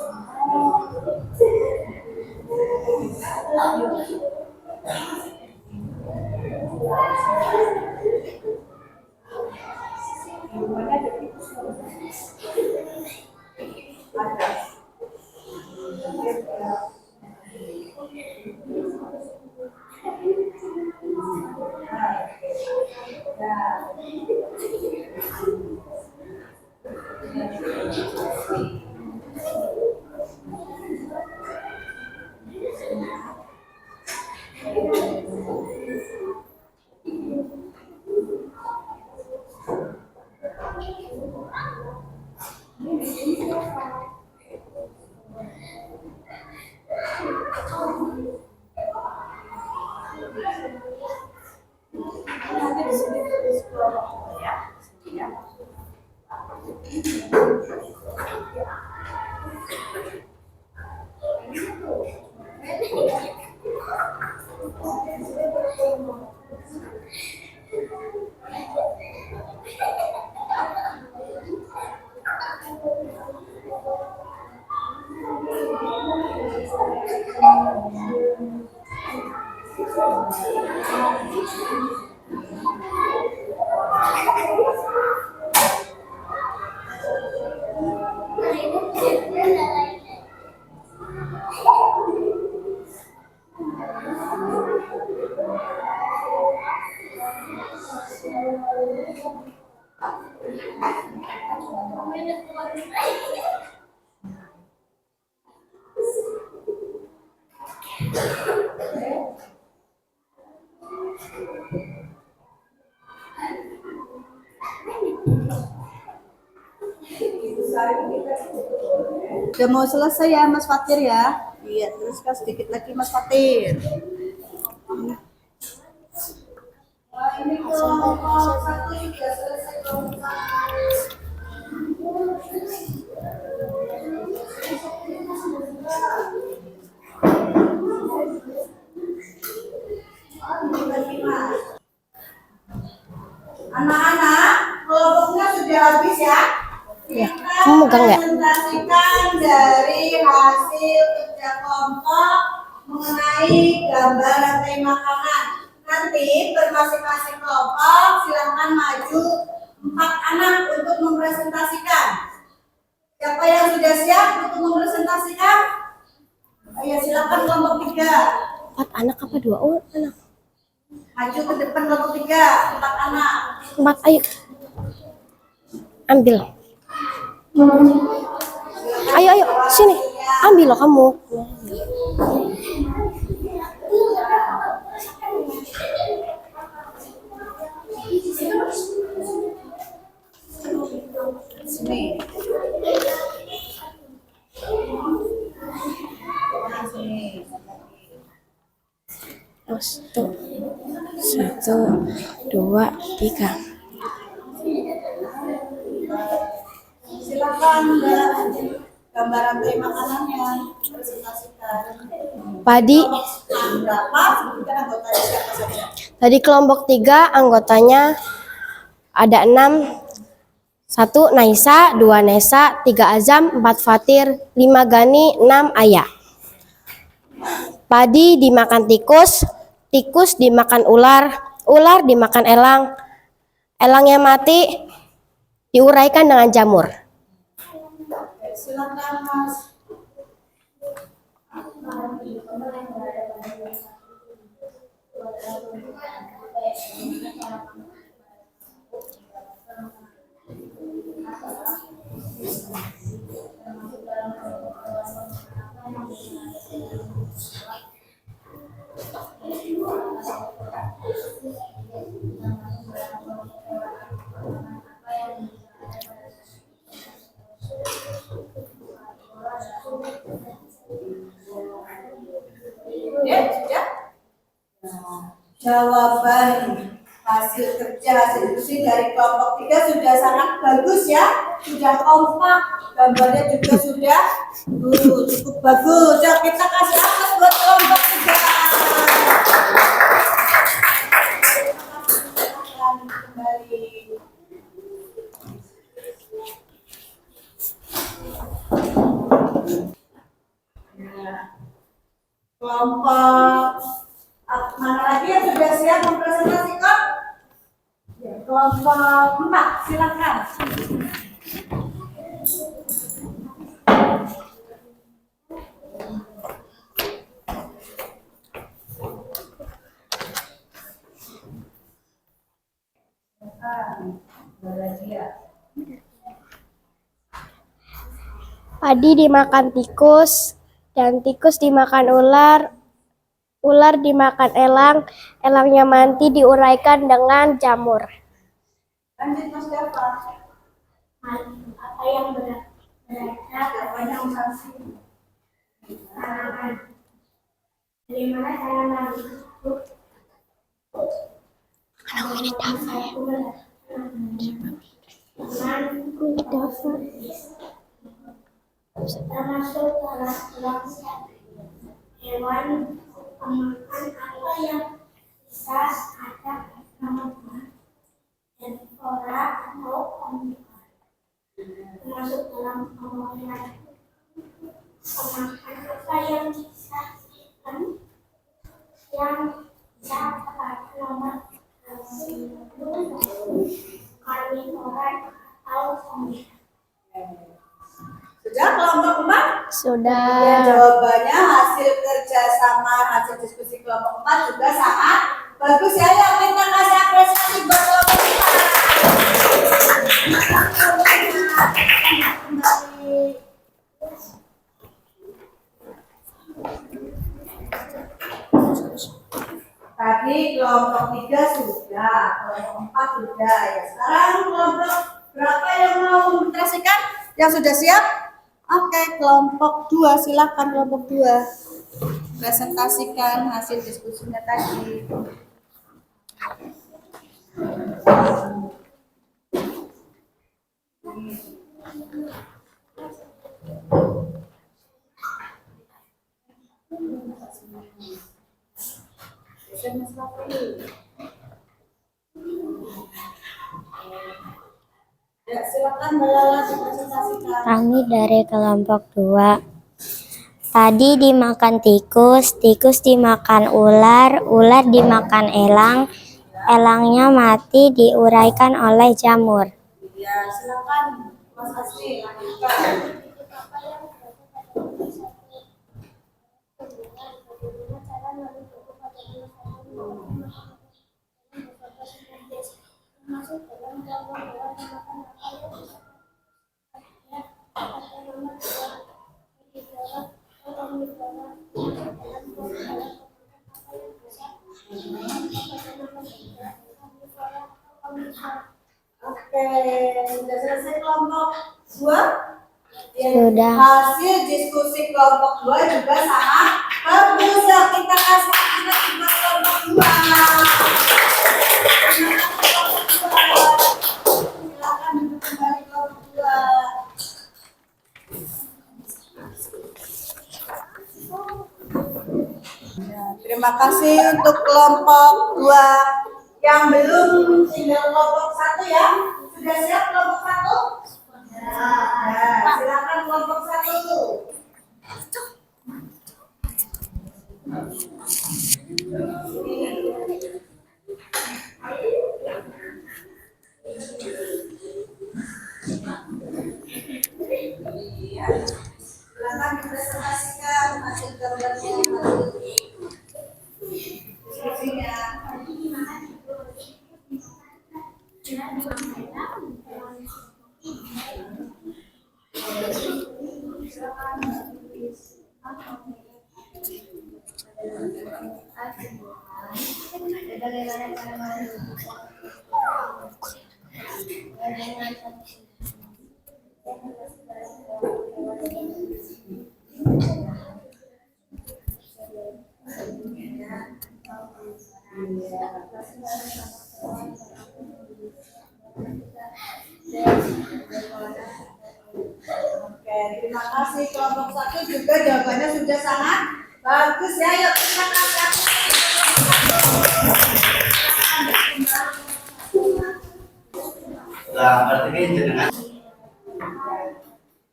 Speaker 1: Udah mau selesai ya Mas Fatir ya? Iya, teruskan sedikit lagi Mas Fatir. Wah, ini kelompok 1 sudah selesai kelompok. Anak-anak, kelompoknya sudah habis ya?
Speaker 5: Ya, kamu megang nggak?
Speaker 1: Presentasikan dari hasil kerja kelompok mengenai gambar rantai makanan. Nanti bermasing-masing kelompok silakan maju 4 anak untuk mempresentasikan. Siapa yang sudah siap untuk mempresentasikan? Ayo silakan kelompok 3.
Speaker 5: 4 anak apa 2 anak?
Speaker 1: Maju ke depan kelompok 3, 4 anak.
Speaker 5: 4, ayo. Ambil. Ayo, sini. Ambil loh kamu.
Speaker 1: Sini.
Speaker 5: Satu, 2, 3.
Speaker 1: Silakan Mbak. Gambaran tray makanannya presentasikan.
Speaker 5: Padi
Speaker 1: Berapa? Sebutkan anggotanya siapa saja.
Speaker 5: tadi kelompok 3 anggotanya ada 6. 1 Naisa, 2 Nesa, 3 Azam, 4 Fatir, 5 Gani, 6 Ayah. Padi dimakan tikus, tikus dimakan ular, ular dimakan elang, elangnya mati diuraikan dengan jamur.
Speaker 1: Oke, silakan Mas. Ya, sudah. Jawaban hasil kerja hasil diskusi dari kelompok 3 sudah sangat bagus ya, sudah kompak, gambarnya juga sudah cukup bagus. Yuk kita kasih aplaus buat kelompok 3. Kembali. Kelompok mana lagi yang sudah siap mempresentasikan? Ya, kelompok 4, silakan.
Speaker 4: Padi dimakan tikus, dan tikus dimakan ular, ular dimakan elang, elangnya mati diuraikan dengan jamur.
Speaker 1: Lanjut Mas Dava.
Speaker 3: Apa yang berada pada sanksi tanaman? Dari mana tanaman itu? Termasuk dalam hewan pemakan apa yang bisa ada nama flora atau omnivora. Termasuk dalam pemakan apa yang bisa ada nama karnivora atau omnivora.
Speaker 1: Sudah kelompok 4?
Speaker 4: Sudah.
Speaker 1: Ya, jawabannya hasil kerja sama hasil diskusi kelompok 4 juga sangat bagus ya. Yuk kita kasih apresiasi buat kelompok 4. Tadi kelompok 3 sudah, kelompok 4 sudah ya. Sekarang kelompok berapa yang mau mempresentasikan? Yang sudah siap? Oke, kelompok 2 silakan kelompok 2 presentasikan hasil diskusinya tadi. Ya, silakan Mbak Lala dipresentasikan.
Speaker 2: Kami dari kelompok 2. Tadi dimakan tikus, tikus dimakan ular, ular dimakan elang, elangnya mati diuraikan oleh jamur.
Speaker 1: Ya, silakan Mas Asri lanjutkan. Oke, sudah selesai kelompok 2?
Speaker 2: Sudah.
Speaker 1: Hasil diskusi kelompok 2 juga sangat bagus ya. Kita kasih apresiasi buat kelompok 2. Silakan duduk kembali kelompok 2. Terima kasih untuk kelompok 2 yang belum tinggal kelompok 1 ya. Sudah siap kelompok 1? Nah, silakan kelompok 1. Silakan dipresentasikan hasil gambarnya. Diskusinya. Oke, terima kasih kelompok 1 juga jawabannya sudah sangat bagus ya. Yuk terima kasih.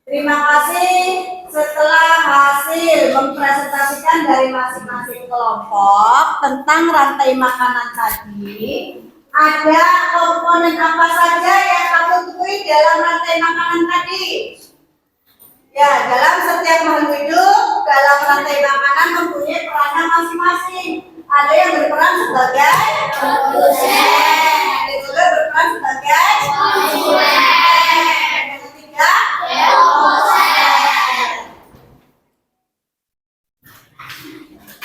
Speaker 1: Terima kasih. Setelah hasil mempresentasikan dari masing-masing kelompok tentang rantai makanan tadi, ada komponen apa saja yang kamu temui dalam rantai makanan tadi? Ya, dalam setiap makhluk hidup, dalam rantai makanan mempunyai perannya masing-masing. Ada yang berperan sebagai produsen, ada juga berperan sebagai konsumen, yang ketiga deposen.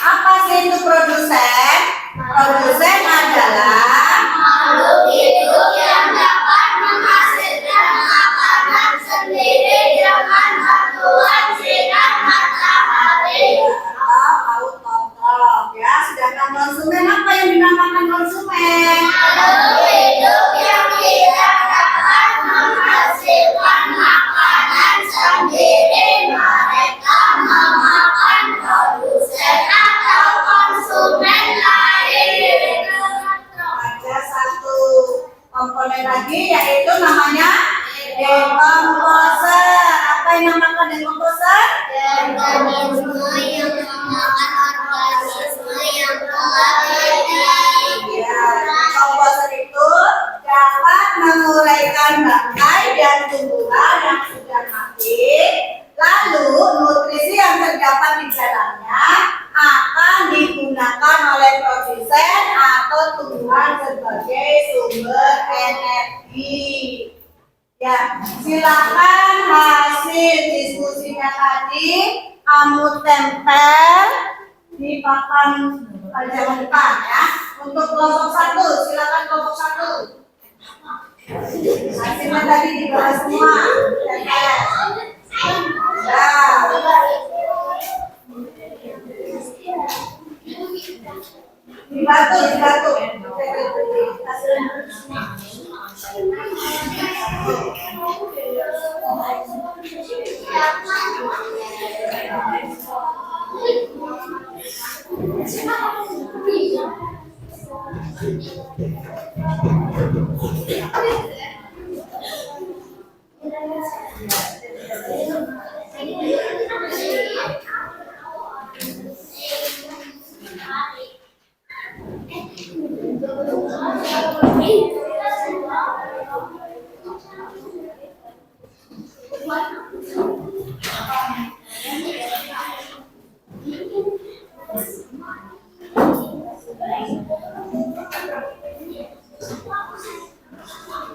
Speaker 1: Apa sih itu produsen? Produsen adalah makhluk hidup yang dapat menghasilkan makanan sendiri dengan bantuan sinar matahari atau paut kontrol ya. Sedangkan konsumen, apa yang dinamakan konsumen? Makhluk hidup yang tidak dapat menghasilkan makanan sendiri, mereka memakan produsen atau konsumen lain. Ada satu komponen lagi yaitu namanya decomposer. Apa yang dinamakan decomposer? Organisme yang memakan organisme yang telah mati. Ya, decomposer itu dapat menguraikan bangkai dan tumbuhan yang sudah mati. Lalu nutrisi yang terdapat di dalamnya akan digunakan oleh produsen atau tumbuhan sebagai sumber energi. Ya, silakan hasil diskusinya tadi kamu tempel di papan pelajaran depan ya. Untuk kelompok 1, silakan kelompok 1. Hasilnya tadi dibahas semua. Tempel. Ya. Dibantu.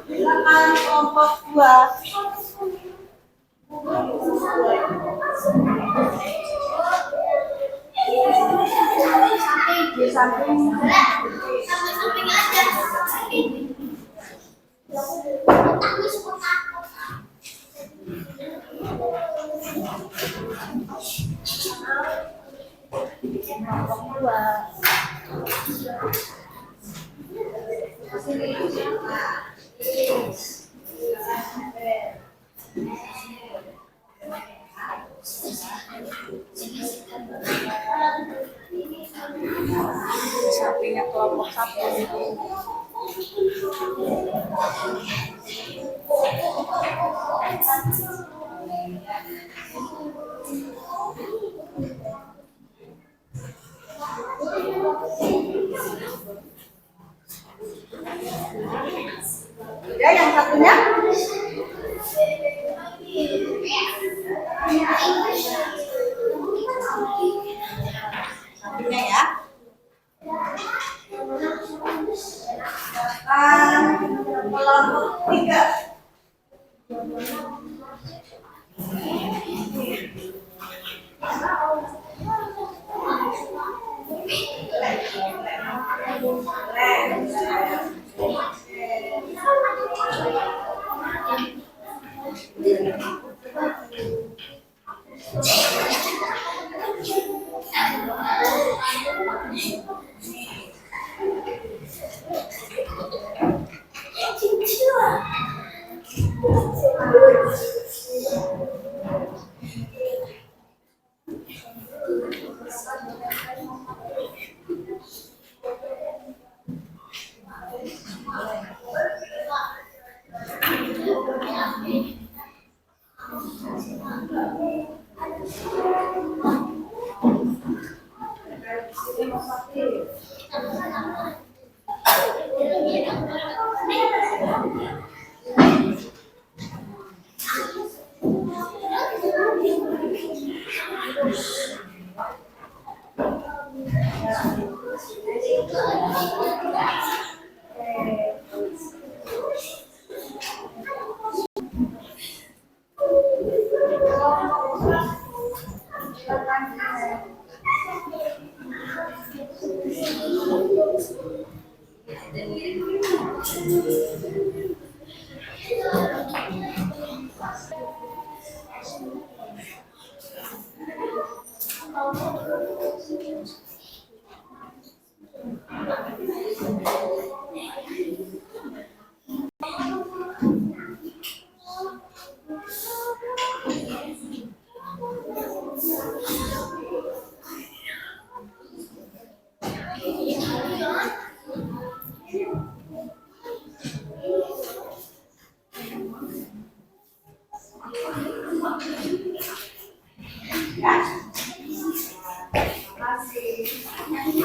Speaker 1: Silakan kelompok 2. Di samping aja. Kelompok 2. Sampingnya kelompok 1. Ya, yang satunya. Sampingnya ya. Kelompok 3.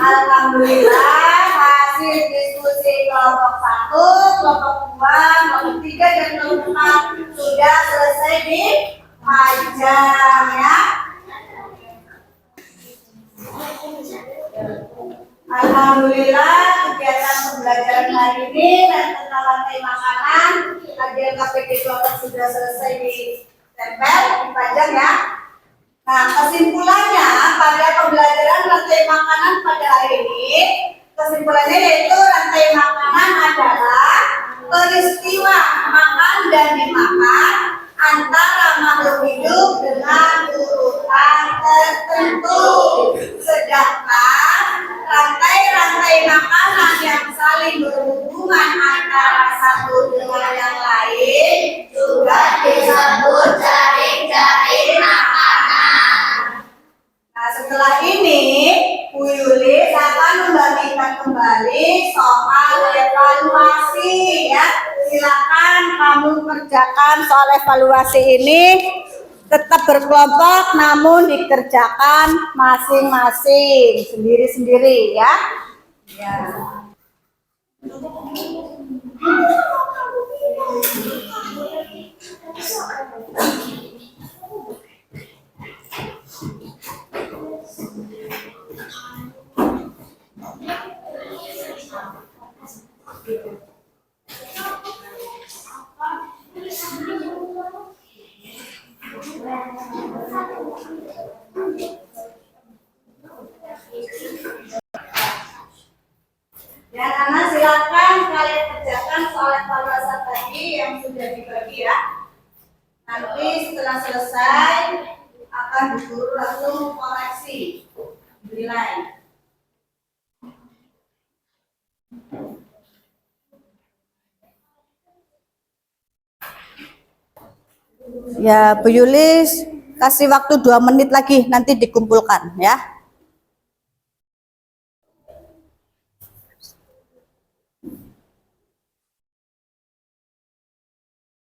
Speaker 1: Alhamdulillah hasil diskusi kelompok 1, kelompok 2, kelompok 3 dan kelompok 4 sudah selesai di pajang ya. Alhamdulillah kegiatan pembelajaran hari ini dan tentang lantai makanan kajian KPD kelompok sudah selesai ditempel, dipajang ya. Nah, kesimpulannya pada pembelajaran rantai makanan pada hari ini, kesimpulannya yaitu rantai makanan adalah peristiwa makan dan dimakan antara makhluk hidup dengan urutan tertentu. Sedangkan rantai-rantai makanan yang saling berhubungan antara satu dengan yang lain juga disebut jaring-jaring makanan. Nah, setelah ini Bu Yulis akan membagikan kembali soal evaluasi ya. Silakan kamu kerjakan soal evaluasi ini, tetap berkelompok namun dikerjakan masing-masing, sendiri-sendiri ya. Ya. Ya, Nana silakan kalian kerjakan soal evaluasi tadi yang sudah dibagi ya. Nanti setelah selesai akan disuruh langsung koreksi nilai. Ya, Bu Yulis kasih waktu 2 menit lagi nanti dikumpulkan ya.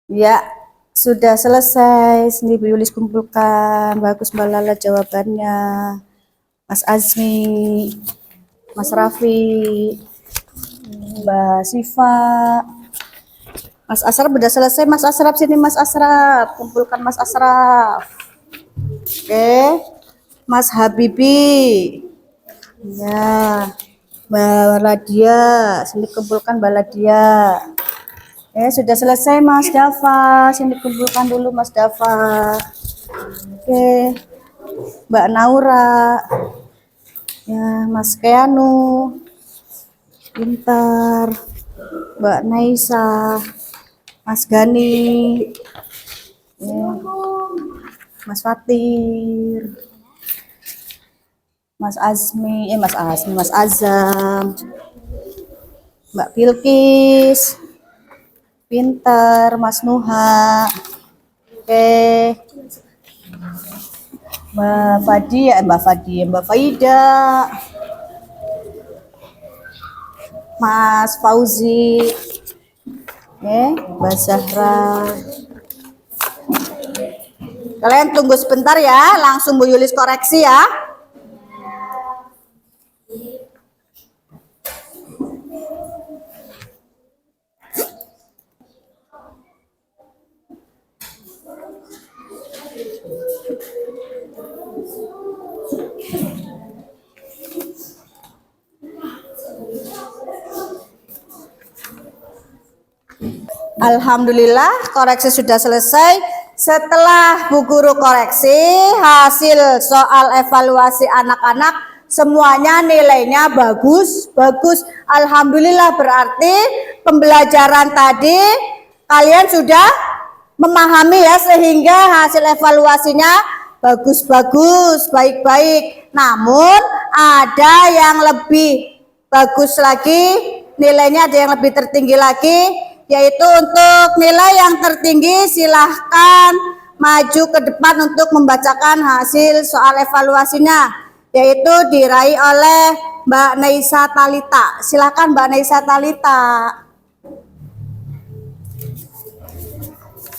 Speaker 1: Ya, sudah selesai. Sini Bu Yulis kumpulkan. Bagus Mbak Lala jawabannya. Mas Azmi, Mas Raffi, Mbak Siva, Mas Asraf udah selesai. Mas Asraf sini Mas Asraf. Kumpulkan Mas Asraf. Oke. Mas Habibi. Ya. Mbak Ladia, sini kumpulkan Mbak Ladia. Sudah selesai Mas Dava. Sini kumpulkan dulu Mas Dava. Oke. Mbak Naura. Ya, Mas Keanu. Pintar. Mbak Naisa. Mas Gani. Ya. Mas Fatir. Mas Azmi, Mas Azam. Mbak Bilkis. Pintar, Mas Nuha. Oke. Mbak Faida. Mas Fauzi. Mbak Zahra. Kalian tunggu sebentar ya, langsung Bu Yulis koreksi ya. Alhamdulillah koreksi sudah selesai. Setelah Bu Guru koreksi hasil soal evaluasi anak-anak semuanya nilainya bagus. Alhamdulillah, berarti pembelajaran tadi kalian sudah memahami ya, sehingga hasil evaluasinya bagus, baik-baik. Namun ada yang lebih bagus lagi, nilainya ada yang lebih tertinggi lagi, yaitu untuk nilai yang tertinggi silahkan maju ke depan untuk membacakan hasil soal evaluasinya, yaitu diraih oleh Mbak Naisa Talita. Silahkan Mbak Naisa Talita.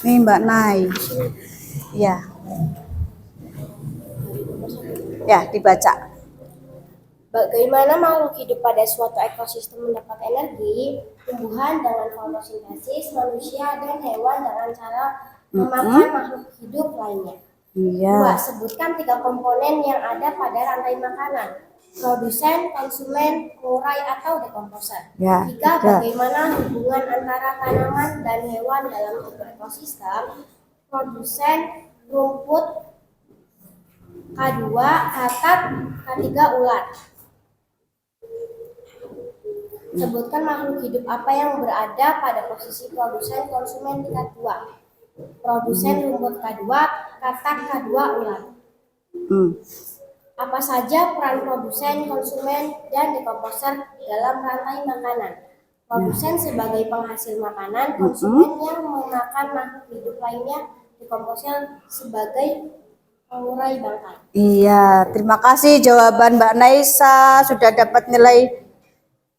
Speaker 1: Nih Mbak Nai. Ya, dibaca.
Speaker 5: Bagaimana makhluk hidup pada suatu ekosistem mendapat energi? Tumbuhan dengan fotosintesis, manusia dan hewan dengan cara memakan makhluk hidup lainnya.
Speaker 1: Iya.
Speaker 5: 2. Sebutkan 3 komponen yang ada pada rantai makanan: produsen, konsumen, pengurai atau dekomposer. 3. Bagaimana hubungan antara tanaman dan hewan dalam satu ekosistem? Produsen, rumput, K2, katak, K3, ular. Sebutkan makhluk hidup apa yang berada pada posisi produsen, konsumen di K2. Produsen, rumput K2, katak K2, ular. Apa saja peran produsen, konsumen, dan dekomposer dalam rantai makanan? Produsen sebagai penghasil makanan, konsumen yang memakan makhluk hidup lainnya, dekomposer sebagai pengurai bangkai.
Speaker 1: Iya, terima kasih jawaban Mbak Naisa, sudah dapat nilai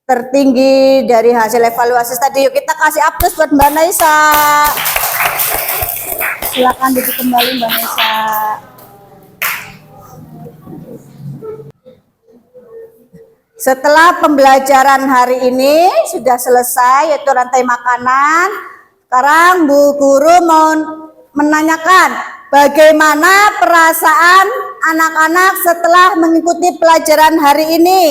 Speaker 1: tertinggi dari hasil evaluasi tadi. Yuk kita kasih aplaus buat Mbak Naisa. Silakan duduk kembali Mbak Naisa. Setelah pembelajaran hari ini sudah selesai, yaitu rantai makanan. Sekarang Bu Guru mau menanyakan bagaimana perasaan anak-anak setelah mengikuti pelajaran hari ini.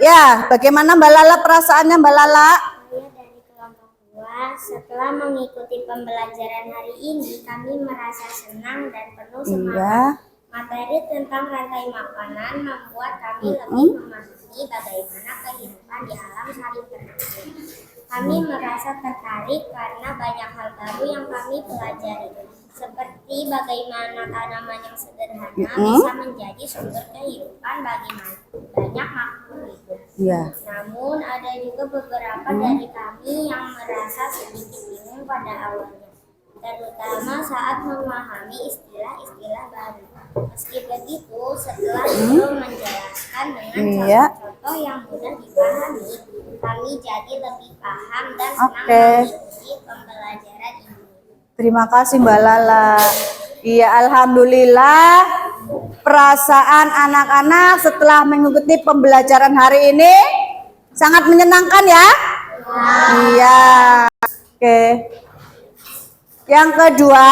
Speaker 1: Ya, bagaimana Mbak Lala perasaannya Mbak Lala?
Speaker 2: Saya dari kelompok 2, setelah mengikuti pembelajaran hari ini, kami merasa senang dan penuh semangat.
Speaker 1: Iya.
Speaker 2: Materi tentang rantai makanan membuat kami lebih memahami bagaimana kehidupan di alam saling berkaitan. Kami merasa tertarik karena banyak hal baru yang kami pelajari, seperti bagaimana tanaman yang sederhana bisa menjadi sumber kehidupan bagi banyak makhluk hidup.
Speaker 1: Iya.
Speaker 2: Namun ada juga beberapa dari kami yang merasa sedikit bingung pada awalnya, terutama saat memahami istilah-istilah baru. Meski begitu, setelah guru menjelaskan dengan contoh-contoh yang mudah dipahami, Kami jadi lebih paham dan senang
Speaker 1: Oke.
Speaker 2: mengikuti pembelajaran ini.
Speaker 1: Terima kasih Mbak Lala. Iya, alhamdulillah perasaan anak-anak setelah mengikuti pembelajaran hari ini sangat menyenangkan ya? Iya. Oke. Yang kedua,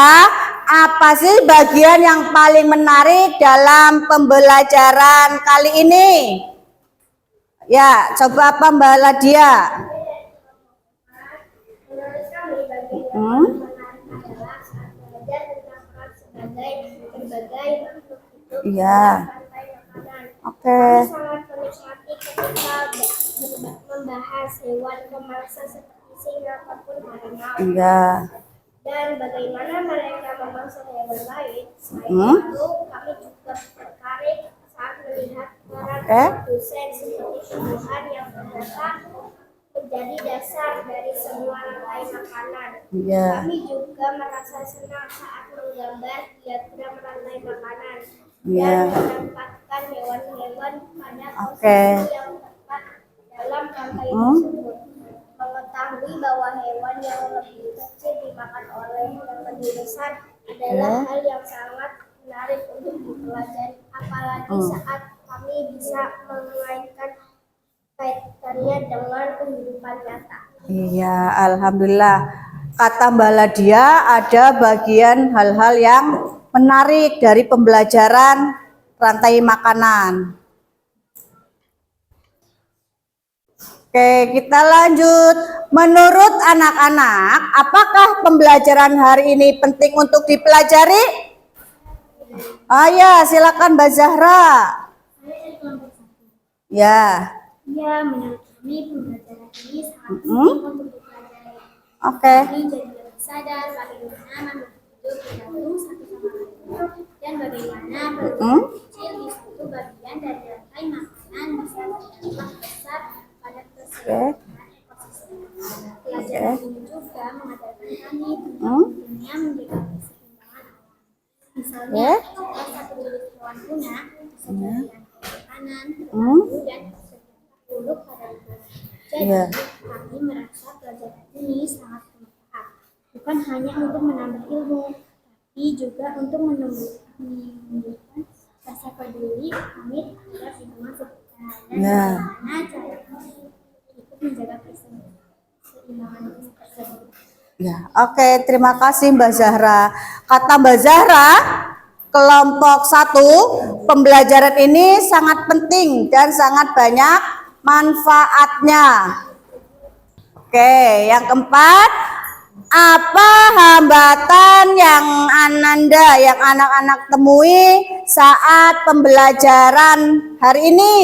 Speaker 1: apa sih bagian yang paling menarik dalam pembelajaran kali ini? Ya, coba apa Mbak Ladia?
Speaker 3: Menurut kami bagian yang
Speaker 1: Hmm?
Speaker 3: paling menarik adalah saat belajar tentang peran sebagai berbagai makhluk hidup
Speaker 1: Iya.
Speaker 3: rantai makanan.
Speaker 1: Oke.
Speaker 3: Kami sangat menikmati ketika membahas hewan pemangsa seperti singa ataupun harimau
Speaker 1: Iya.
Speaker 3: dan bagaimana mereka memangsa hewan lain. Selain
Speaker 1: Hmm?
Speaker 3: itu, kami juga tertarik saat melihat peran
Speaker 1: Oke.
Speaker 3: produsen seperti tumbuhan yang ternyata menjadi dasar dari semua rantai makanan.
Speaker 1: Iya.
Speaker 3: Kami juga merasa senang saat menggambar diagram rantai makanan
Speaker 1: Iya.
Speaker 3: dan menempatkan hewan-hewan pada
Speaker 1: Oke.
Speaker 3: posisi yang tepat dalam rantai tersebut. Mengetahui bahwa hewan yang lebih kecil dimakan oleh yang lebih besar adalah hal yang sangat menarik untuk dipelajari, apalagi saat kami bisa mengaitkan kaitannya dengan kehidupan nyata.
Speaker 1: Iya, alhamdulillah. Kata Mbak Ladia, ada bagian hal-hal yang menarik dari pembelajaran rantai makanan. Oke, kita lanjut. Menurut anak-anak, apakah pembelajaran hari ini penting untuk dipelajari? Ya, silakan Mbak Zahra.
Speaker 3: Saya dari kelompok 1.
Speaker 1: Ya,
Speaker 3: Ya, menurut kami pembelajaran ini sangat
Speaker 1: Mm-mm.
Speaker 3: penting untuk dipelajari.
Speaker 1: oke.
Speaker 3: Kami jadi lebih sadar bagaimana makhluk hidup bergantung satu sama lain dan bagaimana
Speaker 1: Mm-mm.
Speaker 3: perubahan kecil di satu bagian dari rantai makanan bisa berdampak besar pada keseimbangan ekosistem. Pelajaran ini juga mengajarkan kami tentang pentingnya menjaga keseimbangan alam. Misalnya, jika satu jenis hewan punah, bisa jadi makanan, terganggu dan terdapat buruk pada lingkungan. Jadi,
Speaker 1: Iya.
Speaker 3: kami merasa pelajaran ini sangat bermanfaat, bukan hanya untuk menambah ilmu, tapi juga untuk menumbuhkan rasa peduli kami terhadap lingkungan sekitar dan
Speaker 1: Ya.
Speaker 3: bagaimana cara kami ikut menjaga keseimbangan tersebut.
Speaker 1: Ya, oke, terima kasih Mbak Zahra. Kata Mbak Zahra, kelompok 1, pembelajaran ini sangat penting dan sangat banyak manfaatnya. Oke, yang keempat, apa hambatan yang yang anak-anak temui saat pembelajaran hari ini?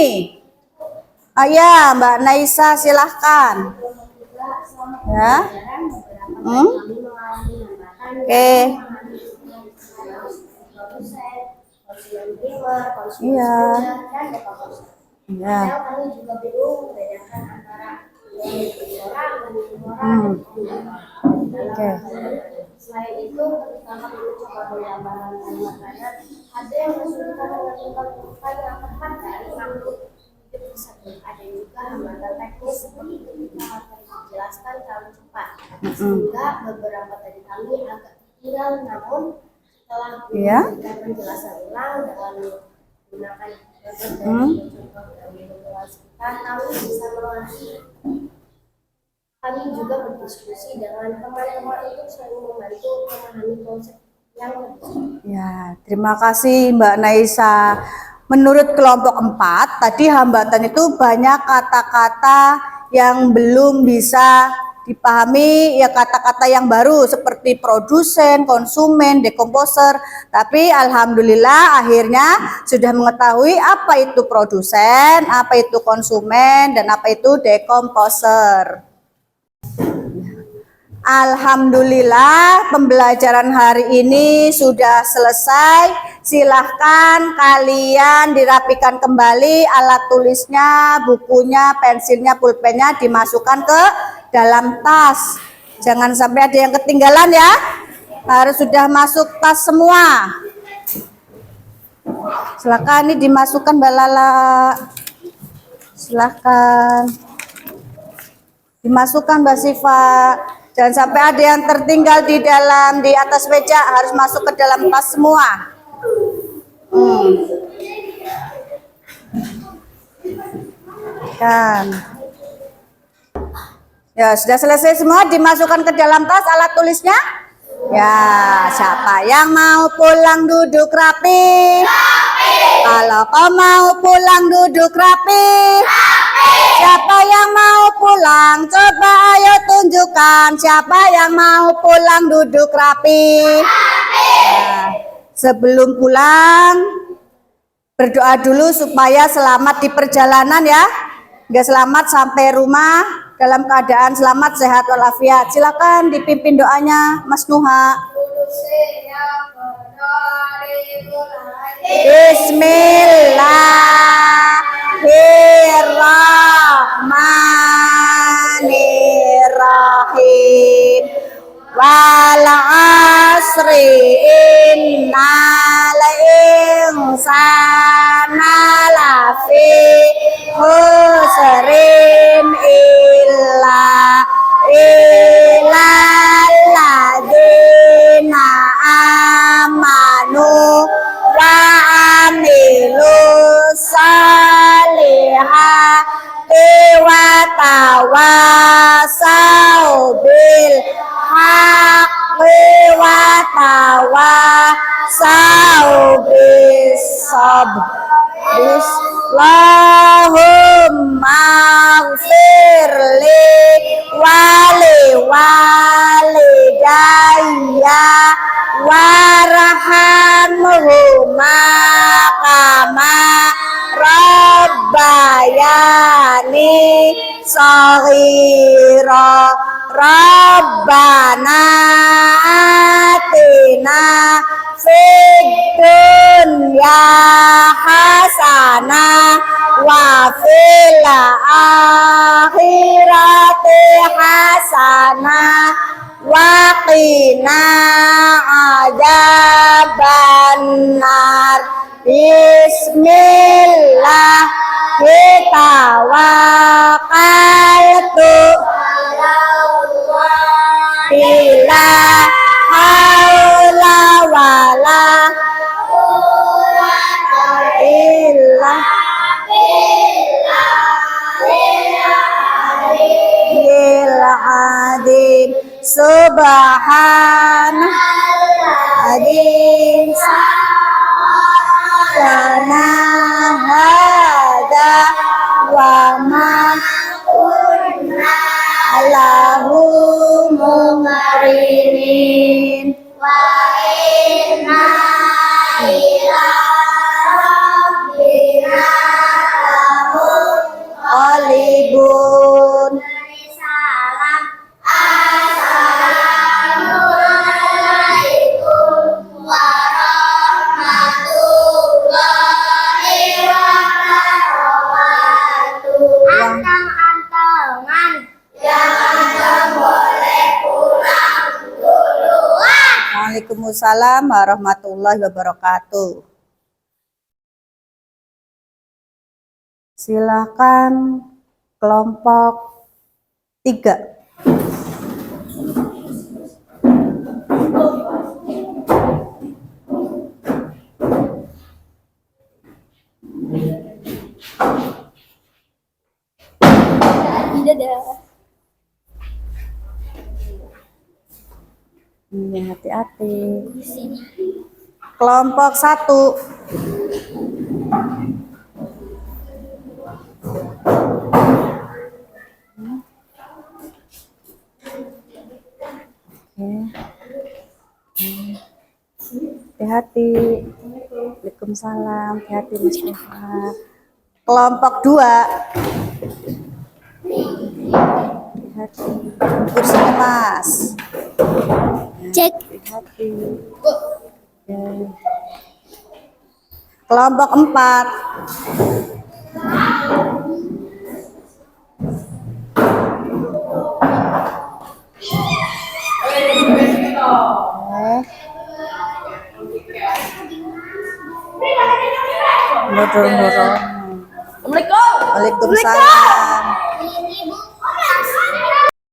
Speaker 1: Ya, Mbak Naisa silahkan. Ya. Oke. Iya. Iya.
Speaker 3: Kami juga bingung membedakan antara orang dan
Speaker 1: Oke.
Speaker 3: selain itu, ketika kami mencoba menggambarkan makanan, ada yang kesulitan menentukan urutan yang tepat dari makhluk hidup tersebut. Ada juga hambatan teknis seperti ketika materi dijelaskan terlalu cepat, sehingga beberapa dari kami agak tertinggal. Namun setelah
Speaker 1: Iya.
Speaker 3: memberikan penjelasan ulang dengan menggunakan contoh dari lingkungan sekitar, kami bisa mengerti. Kami juga berdiskusi dengan teman-teman untuk saling membantu memahami konsep yang lebih.
Speaker 1: Ya, terima kasih Mbak Naisa. Menurut kelompok 4, tadi hambatan itu banyak kata-kata yang belum bisa dipahami, ya kata-kata yang baru seperti produsen, konsumen, dekomposer. Tapi alhamdulillah akhirnya sudah mengetahui apa itu produsen, apa itu konsumen, dan apa itu dekomposer. Alhamdulillah pembelajaran hari ini sudah selesai. Silahkan kalian dirapikan kembali alat tulisnya, bukunya, pensilnya, pulpennya dimasukkan ke dalam tas. Jangan sampai ada yang ketinggalan ya. Harus sudah masuk tas semua. Silakan ini dimasukkan Mbak Lala. Silakan. Dimasukkan Mbak Siva. Jangan sampai ada yang tertinggal di atas meja, harus masuk ke dalam tas semua. Kan. Ya, sudah selesai semua, dimasukkan ke dalam tas alat tulisnya. Ya, siapa yang mau pulang duduk rapi? Kalau kau mau pulang duduk rapi. Siapa yang mau pulang? Coba ayo tunjukkan. Siapa yang mau pulang duduk rapi? Nah, sebelum pulang, berdoa dulu supaya selamat di perjalanan ya. Nggak selamat sampai rumah dalam keadaan selamat, sehat walafiat. Silakan dipimpin doanya Mas Nuha. Bismillahirrahmanirrahim. Wal asri innal insana lafi khusrin illa ladzina amanu wa amilus solihati wa tawasau bil haqqi wa tawasau bis sabr. Allahumma gfirli wali walidayya warhamhuma kama rabbayani shaghira. Rabbana atina fid dunya hasanah wa fil akhirati hasanah wa qina adzabannar. Bismillah tawakkaltu bila haula wala quwwata illa billahil subhanalladzi lana hada wa ma kunna lahu muqrinin wa inna ila rabbina lamunqalibun. Salam. Assalamualaikum warahmatullahi wabarakatuh. Anteng-antengan. Yang anteng boleh pulang duluan. Waalaikumsalam warahmatullahi wabarakatuh. Silakan kelompok 3. Ini hati-hati. Kelompok 1. Hati-hati. Waalaikumsalam. Hati-hati Mas Eva. Kelompok 2. Hati-hati. Kursinya Mas.
Speaker 2: Cek.
Speaker 1: Hati-hati. Ya. Kelompok 4. Dorong. Waalaikumsalam.